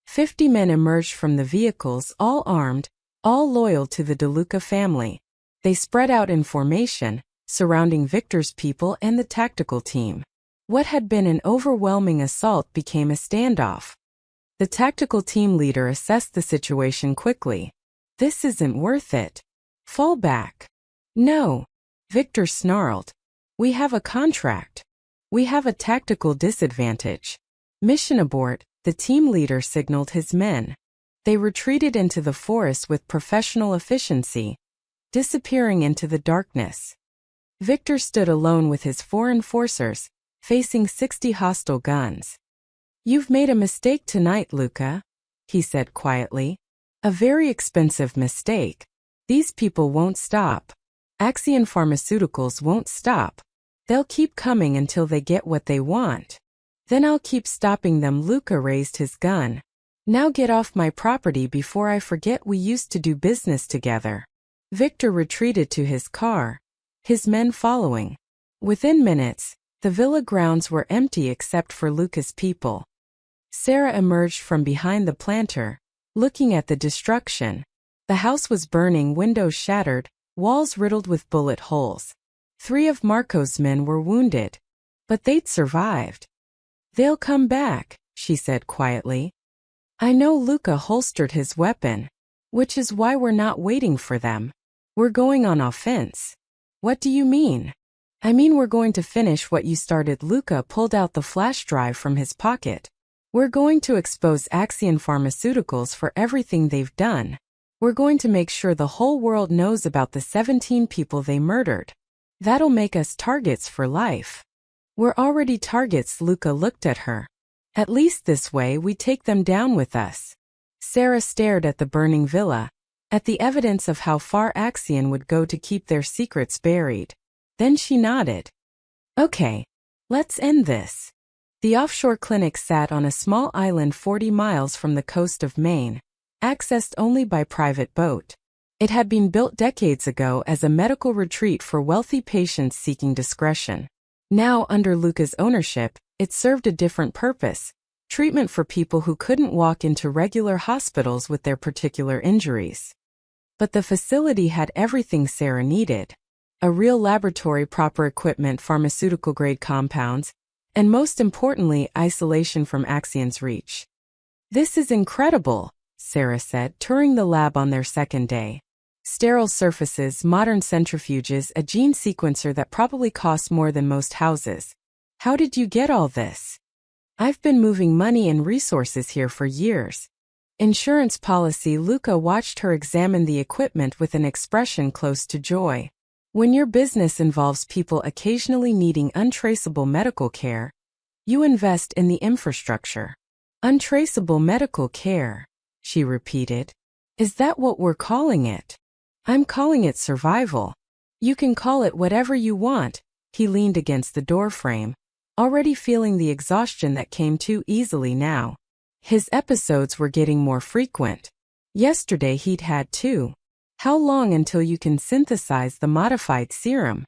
50 men emerged from the vehicles, all armed, all loyal to the DeLuca family. They spread out in formation, surrounding Victor's people and the tactical team. What had been an overwhelming assault became a standoff. The tactical team leader assessed the situation quickly. This isn't worth it. Fall back. No. Victor snarled. We have a contract. We have a tactical disadvantage. Mission abort, the team leader signaled his men. They retreated into the forest with professional efficiency, disappearing into the darkness. Victor stood alone with his 4 enforcers, facing 60 hostile guns. You've made a mistake tonight, Luca, he said quietly. A very expensive mistake. These people won't stop. Axion Pharmaceuticals won't stop. They'll keep coming until they get what they want. Then I'll keep stopping them. Luca raised his gun. Now get off my property before I forget we used to do business together. Victor retreated to his car, his men following. Within minutes, the villa grounds were empty except for Luca's people. Sarah emerged from behind the planter, looking at the destruction. The house was burning, windows shattered, walls riddled with bullet holes. 3 of Marco's men were wounded, but they'd survived. They'll come back, she said quietly. I know. Luca holstered his weapon, which is why we're not waiting for them. We're going on offense. What do you mean? I mean, we're going to finish what you started. Luca pulled out the flash drive from his pocket. We're going to expose Axion Pharmaceuticals for everything they've done. We're going to make sure the whole world knows about the 17 people they murdered. That'll make us targets for life. We're already targets. Luca looked at her. At least this way we take them down with us. Sarah stared at the burning villa, at the evidence of how far Axion would go to keep their secrets buried. Then she nodded. Okay, let's end this. The offshore clinic sat on a small island 40 miles from the coast of Maine, accessed only by private boat. It had been built decades ago as a medical retreat for wealthy patients seeking discretion. Now, under Luca's ownership, it served a different purpose: treatment for people who couldn't walk into regular hospitals with their particular injuries. But the facility had everything Sarah needed: a real laboratory, proper equipment, pharmaceutical-grade compounds, and most importantly, isolation from Axion's reach. This is incredible, Sarah said, touring the lab on their second day. Sterile surfaces, modern centrifuges, a gene sequencer that probably costs more than most houses. How did you get all this? I've been moving money and resources here for years. Insurance policy. Luca watched her examine the equipment with an expression close to joy. When your business involves people occasionally needing untraceable medical care, you invest in the infrastructure. Untraceable medical care, she repeated. Is that what we're calling it? I'm calling it survival. You can call it whatever you want. He leaned against the doorframe, already feeling the exhaustion that came too easily now. His episodes were getting more frequent. Yesterday he'd had 2. How long until you can synthesize the modified serum?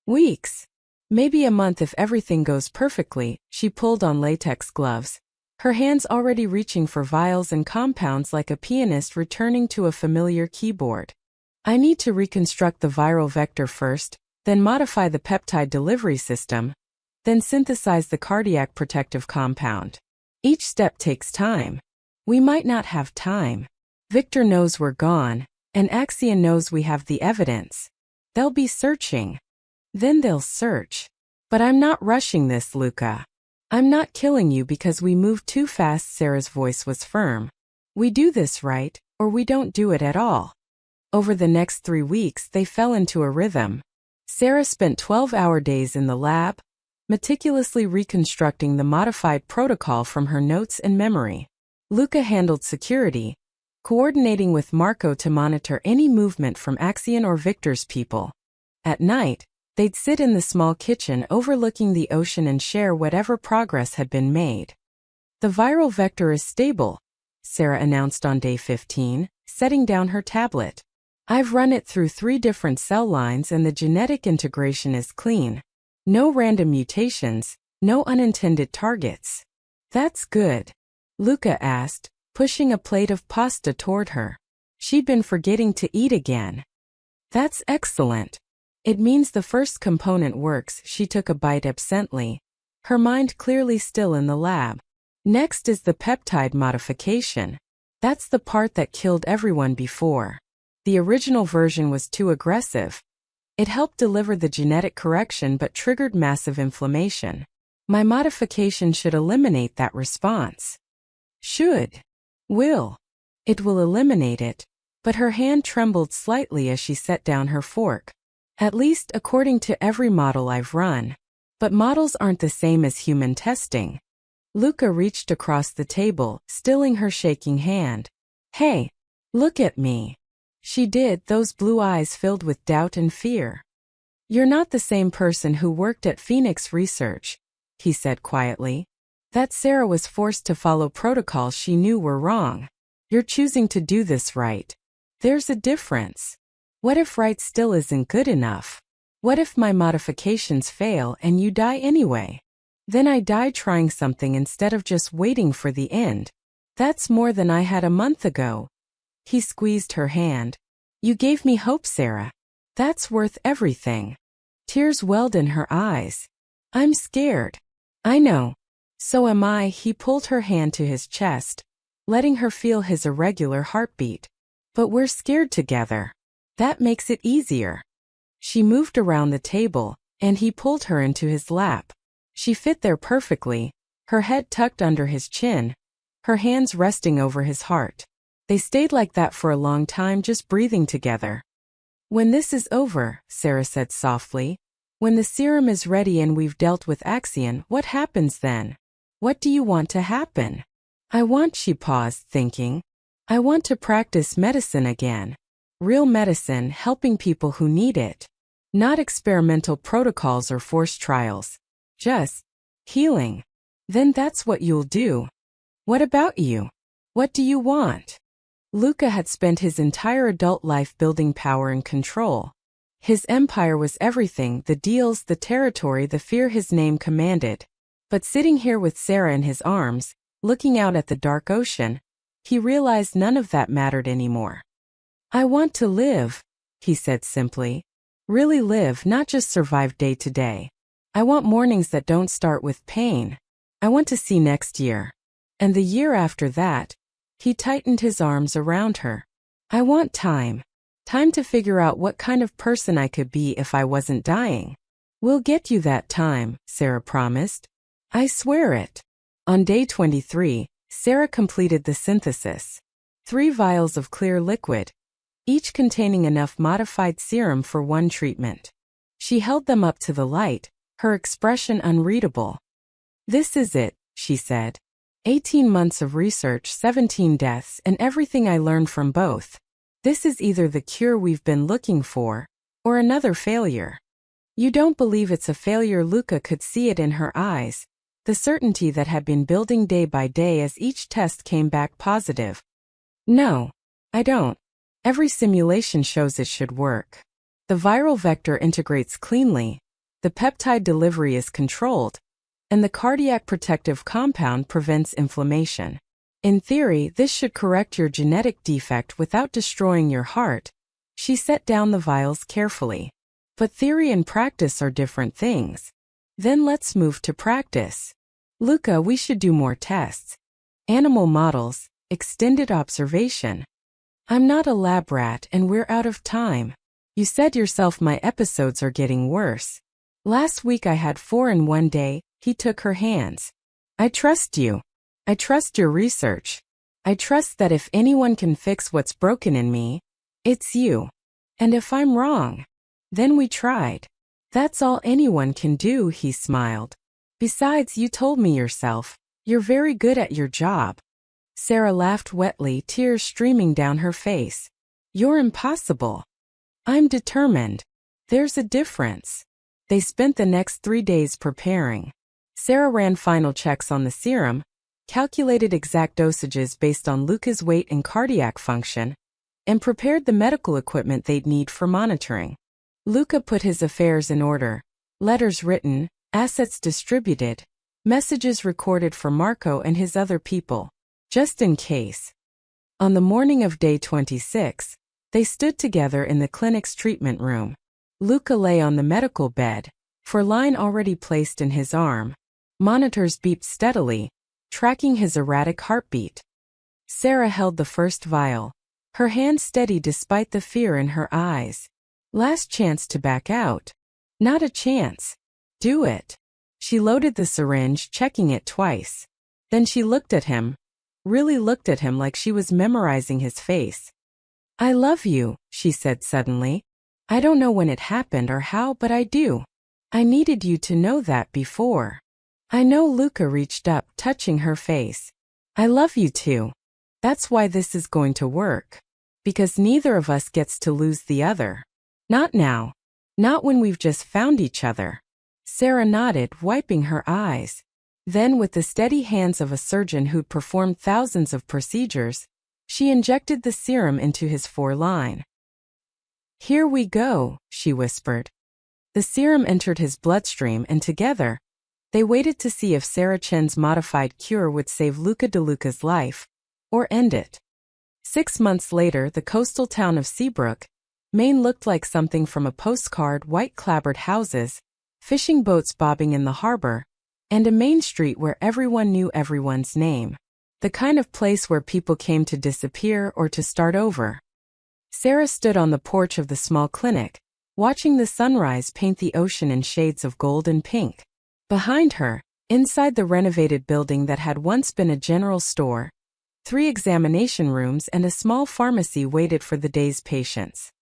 Weeks. Maybe a month if everything goes perfectly. She pulled on latex gloves, her hands already reaching for vials and compounds like a pianist returning to a familiar keyboard. I need to reconstruct the viral vector first, then modify the peptide delivery system, then synthesize the cardiac protective compound. Each step takes time. We might not have time. Victor knows we're gone, and Axion knows we have the evidence. They'll be searching. Then they'll search. But I'm not rushing this, Luca. I'm not killing you because we moved too fast. Sarah's voice was firm. We do this right, or we don't do it at all. Over the next 3 weeks, they fell into a rhythm. Sarah spent 12-hour days in the lab, meticulously reconstructing the modified protocol from her notes and memory. Luca handled security, coordinating with Marco to monitor any movement from Axion or Victor's people. At night, they'd sit in the small kitchen overlooking the ocean and share whatever progress had been made. The viral vector is stable, Sarah announced on day 15, setting down her tablet. I've run it through 3 different cell lines and the genetic integration is clean. No random mutations, no unintended targets. That's good, Luca asked, pushing a plate of pasta toward her. She'd been forgetting to eat again. That's excellent. It means the first component works. She took a bite absently, her mind clearly still in the lab. Next is the peptide modification. That's the part that killed everyone before. The original version was too aggressive. It helped deliver the genetic correction but triggered massive inflammation. My modification should eliminate that response. Should. Will. It will eliminate it. But her hand trembled slightly as she set down her fork. At least according to every model I've run. But models aren't the same as human testing. Luca reached across the table, stilling her shaking hand. Hey, look at me. She did, those blue eyes filled with doubt and fear. You're not the same person who worked at Phoenix Research, he said quietly. That Sarah was forced to follow protocols she knew were wrong. You're choosing to do this right. There's a difference. What if right still isn't good enough? What if my modifications fail and you die anyway? Then I die trying something instead of just waiting for the end. That's more than I had a month ago. He squeezed her hand. You gave me hope, Sarah. That's worth everything. Tears welled in her eyes. I'm scared. I know. So am I. He pulled her hand to his chest, letting her feel his irregular heartbeat. But we're scared together. That makes it easier. She moved around the table, And he pulled her into his lap. She fit there perfectly, her head tucked under his chin, her hands resting over his heart. They stayed like that for a long time, just breathing together. "When this is over," Sarah said softly, "when the serum is ready and we've dealt with Axion, what happens then? What do you want to happen?" "I want," she paused, thinking. "I want to practice medicine again. Real medicine, helping people who need it. Not experimental protocols or forced trials. Just healing." "Then that's what you'll do. What about you? What do you want?" Luca had spent his entire adult life building power and control. His empire was everything: the deals, the territory, the fear his name commanded. But sitting here with Sarah in his arms, looking out at the dark ocean, he realized none of that mattered anymore. "I want to live," he said simply. "Really live, not just survive day to day. I want mornings that don't start with pain. I want to see next year. And the year after that." He tightened his arms around her. "I want time. Time to figure out what kind of person I could be if I wasn't dying." "We'll get you that time," Sarah promised. "I swear it." On day 23, Sarah completed the synthesis. 3 vials of clear liquid, each containing enough modified serum for one treatment. She held them up to the light, her expression unreadable. "This is it," she said. 18 months of research, 17 deaths, and everything I learned from both. This is either the cure we've been looking for, or another failure." "You don't believe it's a failure?" Luca could see it in her eyes, the certainty that had been building day by day as each test came back positive. "No, I don't. Every simulation shows it should work. The viral vector integrates cleanly, the peptide delivery is controlled, and the cardiac protective compound prevents inflammation. In theory, this should correct your genetic defect without destroying your heart." She set down the vials carefully. "But theory and practice are different things." "Then let's move to practice. Luca, we should do more tests. Animal models, extended observation." "I'm not a lab rat and we're out of time. You said yourself my episodes are getting worse. Last week I had 4 in one day." He took her hands. "I trust you. I trust your research. I trust that if anyone can fix what's broken in me, it's you. And if I'm wrong, then we tried. That's all anyone can do," he smiled. "Besides, you told me yourself, you're very good at your job." Sarah laughed wetly, tears streaming down her face. "You're impossible." "I'm determined. There's a difference." They spent the next 3 days preparing. Sarah ran final checks on the serum, calculated exact dosages based on Luca's weight and cardiac function, and prepared the medical equipment they'd need for monitoring. Luca put his affairs in order: letters written, assets distributed, messages recorded for Marco and his other people, just in case. On the morning of day 26, they stood together in the clinic's treatment room. Luca lay on the medical bed, line already placed in his arm. Monitors beeped steadily, tracking his erratic heartbeat. Sarah held the first vial, her hand steady despite the fear in her eyes. Last chance to back out. Not a chance. Do it. She loaded the syringe, checking it twice. Then she looked at him, really looked at him like she was memorizing his face. "I love you," she said suddenly. "I don't know when it happened or how, but I do. I needed you to know that before." "I know." Luca reached up, touching her face. "I love you too. That's why this is going to work. Because neither of us gets to lose the other. Not now. Not when we've just found each other." Sarah nodded, wiping her eyes. Then, with the steady hands of a surgeon who'd performed thousands of procedures, she injected the serum into his foreline. "Here we go," she whispered. The serum entered his bloodstream, and together, they waited to see if Sarah Chen's modified cure would save Luca De Luca's life, or end it. 6 months later, the coastal town of Seabrook, Maine looked like something from a postcard: white clapboard houses, fishing boats bobbing in the harbor, and a main street where everyone knew everyone's name. The kind of place where people came to disappear or to start over. Sarah stood on the porch of the small clinic, watching the sunrise paint the ocean in shades of gold and pink. Behind her, inside the renovated building that had once been a general store, 3 examination rooms and a small pharmacy waited for the day's patients.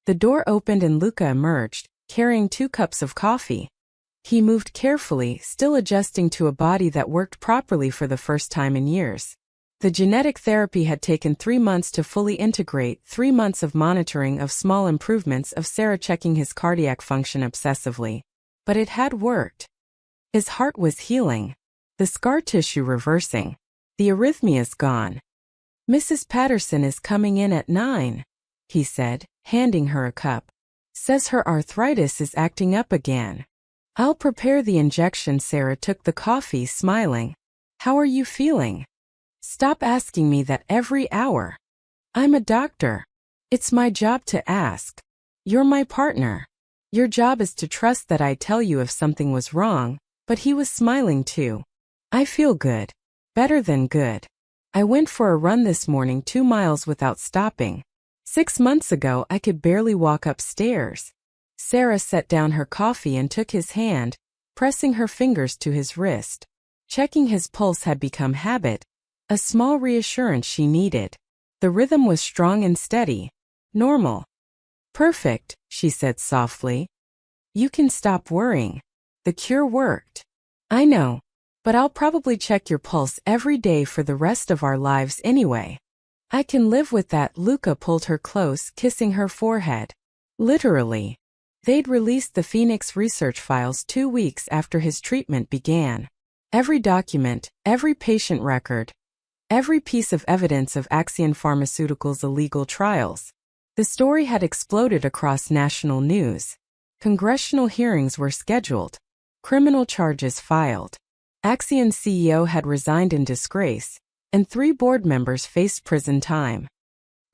The door opened and Luca emerged, carrying 2 cups of coffee. He moved carefully, still adjusting to a body that worked properly for the first time in years. The genetic therapy had taken 3 months to fully integrate, 3 months of monitoring of small improvements of Sarah checking his cardiac function obsessively. But it had worked. His heart was healing. The scar tissue reversing. The arrhythmias gone. "Mrs. Patterson is coming in at 9, he said, handing her a cup. "Says her arthritis is acting up again." "I'll prepare the injection." Sarah took the coffee, smiling. "How are you feeling?" "Stop asking me that every hour. I'm a doctor. It's my job to ask. You're my partner. Your job is to trust that I tell you if something was wrong." But he was smiling too. "I feel good. Better than good. I went for a run this morning 2 miles without stopping. 6 months ago I could barely walk upstairs." Sarah set down her coffee and took his hand, pressing her fingers to his wrist. Checking his pulse had become habit, a small reassurance she needed. The rhythm was strong and steady. Normal. "Perfect," she said softly. "You can stop worrying. The cure worked." "I know. But I'll probably check your pulse every day for the rest of our lives anyway." "I can live with that." Luca pulled her close, kissing her forehead. Literally. They'd released the Phoenix research files 2 weeks after his treatment began. Every document, every patient record, every piece of evidence of Axion Pharmaceuticals' illegal trials. The story had exploded across national news. Congressional hearings were scheduled. Criminal charges filed. Axion's CEO had resigned in disgrace, and 3 board members faced prison time.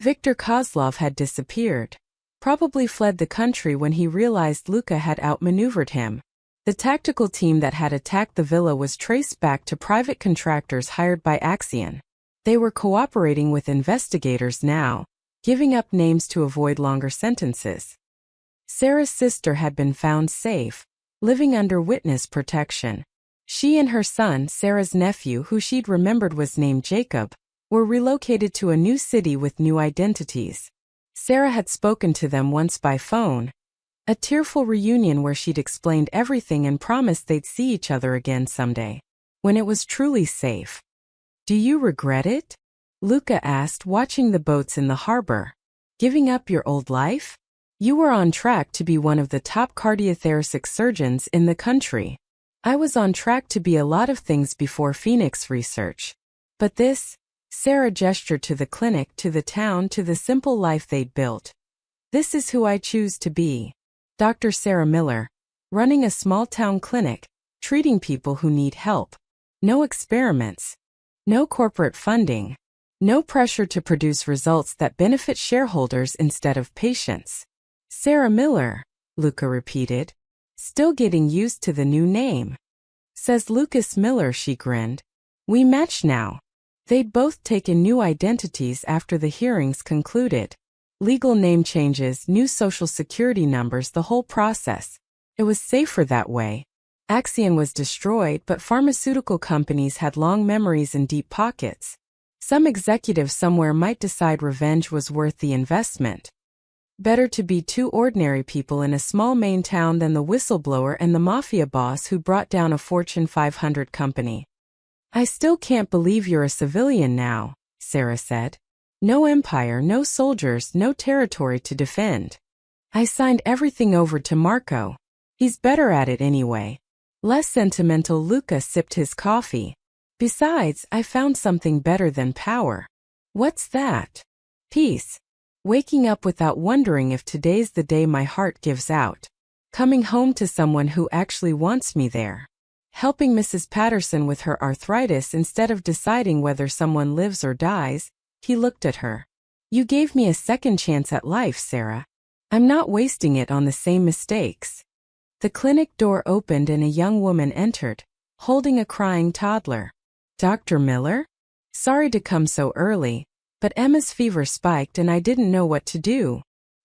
Viktor Kozlov had disappeared. Probably fled the country when he realized Luca had outmaneuvered him. The tactical team that had attacked the villa was traced back to private contractors hired by Axion. They were cooperating with investigators now, giving up names to avoid longer sentences. Sarah's sister had been found safe, living under witness protection. She and her son, Sarah's nephew, who she'd remembered was named Jacob, were relocated to a new city with new identities. Sarah had spoken to them once by phone. A tearful reunion where she'd explained everything and promised they'd see each other again someday, when it was truly safe. "Do you regret it?" Luca asked, watching the boats in the harbor. "Giving up your old life? You were on track to be one of the top cardiothoracic surgeons in the country. I was on track to be a lot of things before Phoenix research. But this," Sarah gestured to the clinic, to the town, to the simple life they'd built. "This is who I choose to be. Dr. Sarah Miller, running a small-town clinic, treating people who need help. No experiments. No corporate funding. No pressure to produce results that benefit shareholders instead of patients." "Sarah Miller," Luca repeated, still getting used to the new name. "Says Lucas Miller," she grinned. "We match now." They'd both taken new identities after the hearings concluded. Legal name changes, new social security numbers, the whole process. It was safer that way. Axion was destroyed, but pharmaceutical companies had long memories and deep pockets. Some executive somewhere might decide revenge was worth the investment. Better to be 2 ordinary people in a small Maine town than the whistleblower and the Mafia boss who brought down a Fortune 500 company. "I still can't believe you're a civilian now," Sarah said. "No empire, no soldiers, no territory to defend." "I signed everything over to Marco. He's better at it anyway." Less sentimental, Luca sipped his coffee. "Besides, I found something better than power." "What's that?" "Peace. Waking up without wondering if today's the day my heart gives out. Coming home to someone who actually wants me there. Helping Mrs. Patterson with her arthritis instead of deciding whether someone lives or dies." He looked at her. "You gave me a second chance at life, Sarah. I'm not wasting it on the same mistakes." The clinic door opened and a young woman entered, holding a crying toddler. "Dr. Miller? Sorry to come so early, but Emma's fever spiked and I didn't know what to do."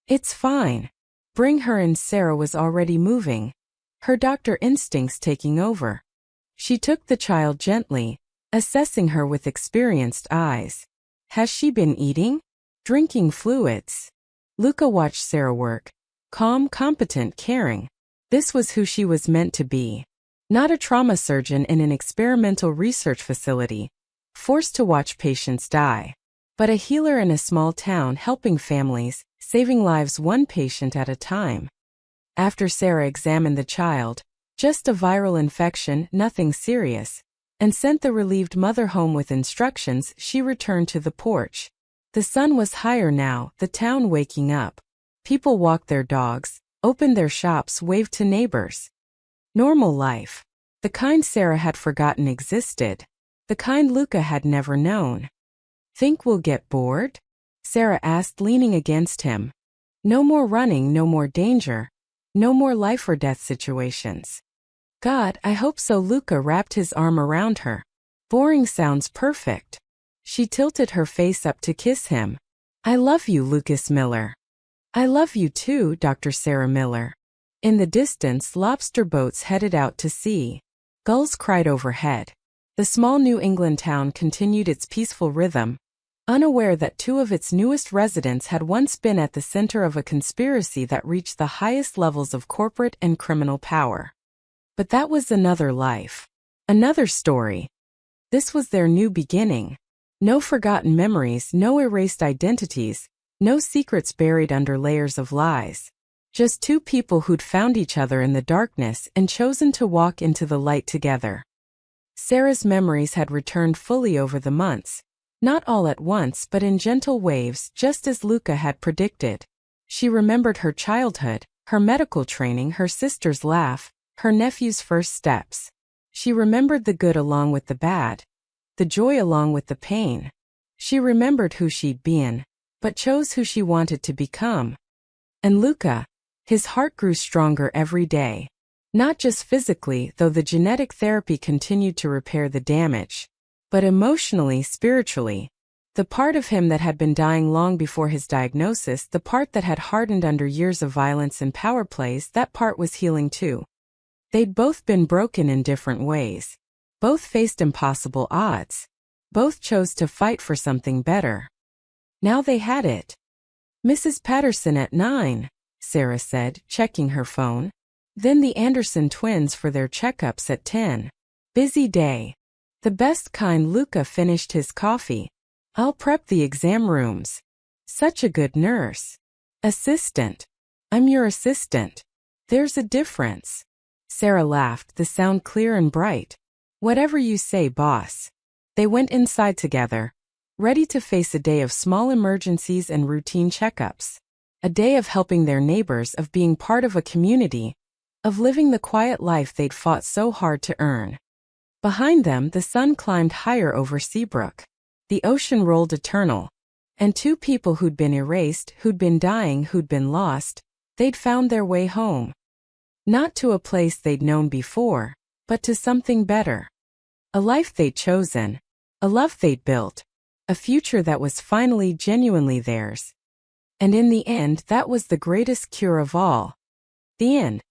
"It's fine. Bring her in. Sarah was already moving, her doctor instincts taking over. She took the child gently, assessing her with experienced eyes. Has she been eating? Drinking fluids? Luca watched Sarah work. Calm, competent, caring. This was who she was meant to be. Not a trauma surgeon in an experimental research facility, forced to watch patients die, but a healer in a small town helping families, saving lives one patient at a time. After Sarah examined the child, just a viral infection, nothing serious, and sent the relieved mother home with instructions, she returned to the porch. The sun was higher now, the town waking up. People walked their dogs, opened their shops, waved to neighbors. Normal life. The kind Sarah had forgotten existed. The kind Luca had never known. Think we'll get bored? Sarah asked, leaning against him. No more running, no more danger. No more life or death situations. God, I hope so. Luca wrapped his arm around her. Boring sounds perfect. She tilted her face up to kiss him. I love you, Lucas Miller. I love you too, Dr. Sarah Miller. In the distance, lobster boats headed out to sea. Gulls cried overhead. The small New England town continued its peaceful rhythm, unaware that two of its newest residents had once been at the center of a conspiracy that reached the highest levels of corporate and criminal power. But that was another life. Another story. This was their new beginning. No forgotten memories, no erased identities, no secrets buried under layers of lies. Just two people who'd found each other in the darkness and chosen to walk into the light together. Sarah's memories had returned fully over the months, not all at once but in gentle waves, just as Luca had predicted. She remembered her childhood, her medical training, her sister's laugh, her nephew's first steps. She remembered the good along with the bad, the joy along with the pain. She remembered who she'd been, but chose who she wanted to become. And Luca, his heart grew stronger every day. Not just physically, though the genetic therapy continued to repair the damage, but emotionally, spiritually. The part of him that had been dying long before his diagnosis, the part that had hardened under years of violence and power plays, that part was healing too. They'd both been broken in different ways. Both faced impossible odds. Both chose to fight for something better. Now they had it. Mrs. Patterson at 9. Sarah said, checking her phone. Then the Anderson twins for their checkups at 10. Busy day. The best kind. Luca finished his coffee. I'll prep the exam rooms. Such a good nurse. Assistant. I'm your assistant. There's a difference. Sarah laughed, the sound clear and bright. Whatever you say, boss. They went inside together, ready to face a day of small emergencies and routine checkups. A day of helping their neighbors, of being part of a community, of living the quiet life they'd fought so hard to earn. Behind them, the sun climbed higher over Seabrook. The ocean rolled eternal. And two people who'd been erased, who'd been dying, who'd been lost, they'd found their way home. Not to a place they'd known before, but to something better. A life they'd chosen, a love they'd built, a future that was finally genuinely theirs. And in the end, that was the greatest cure of all. The end.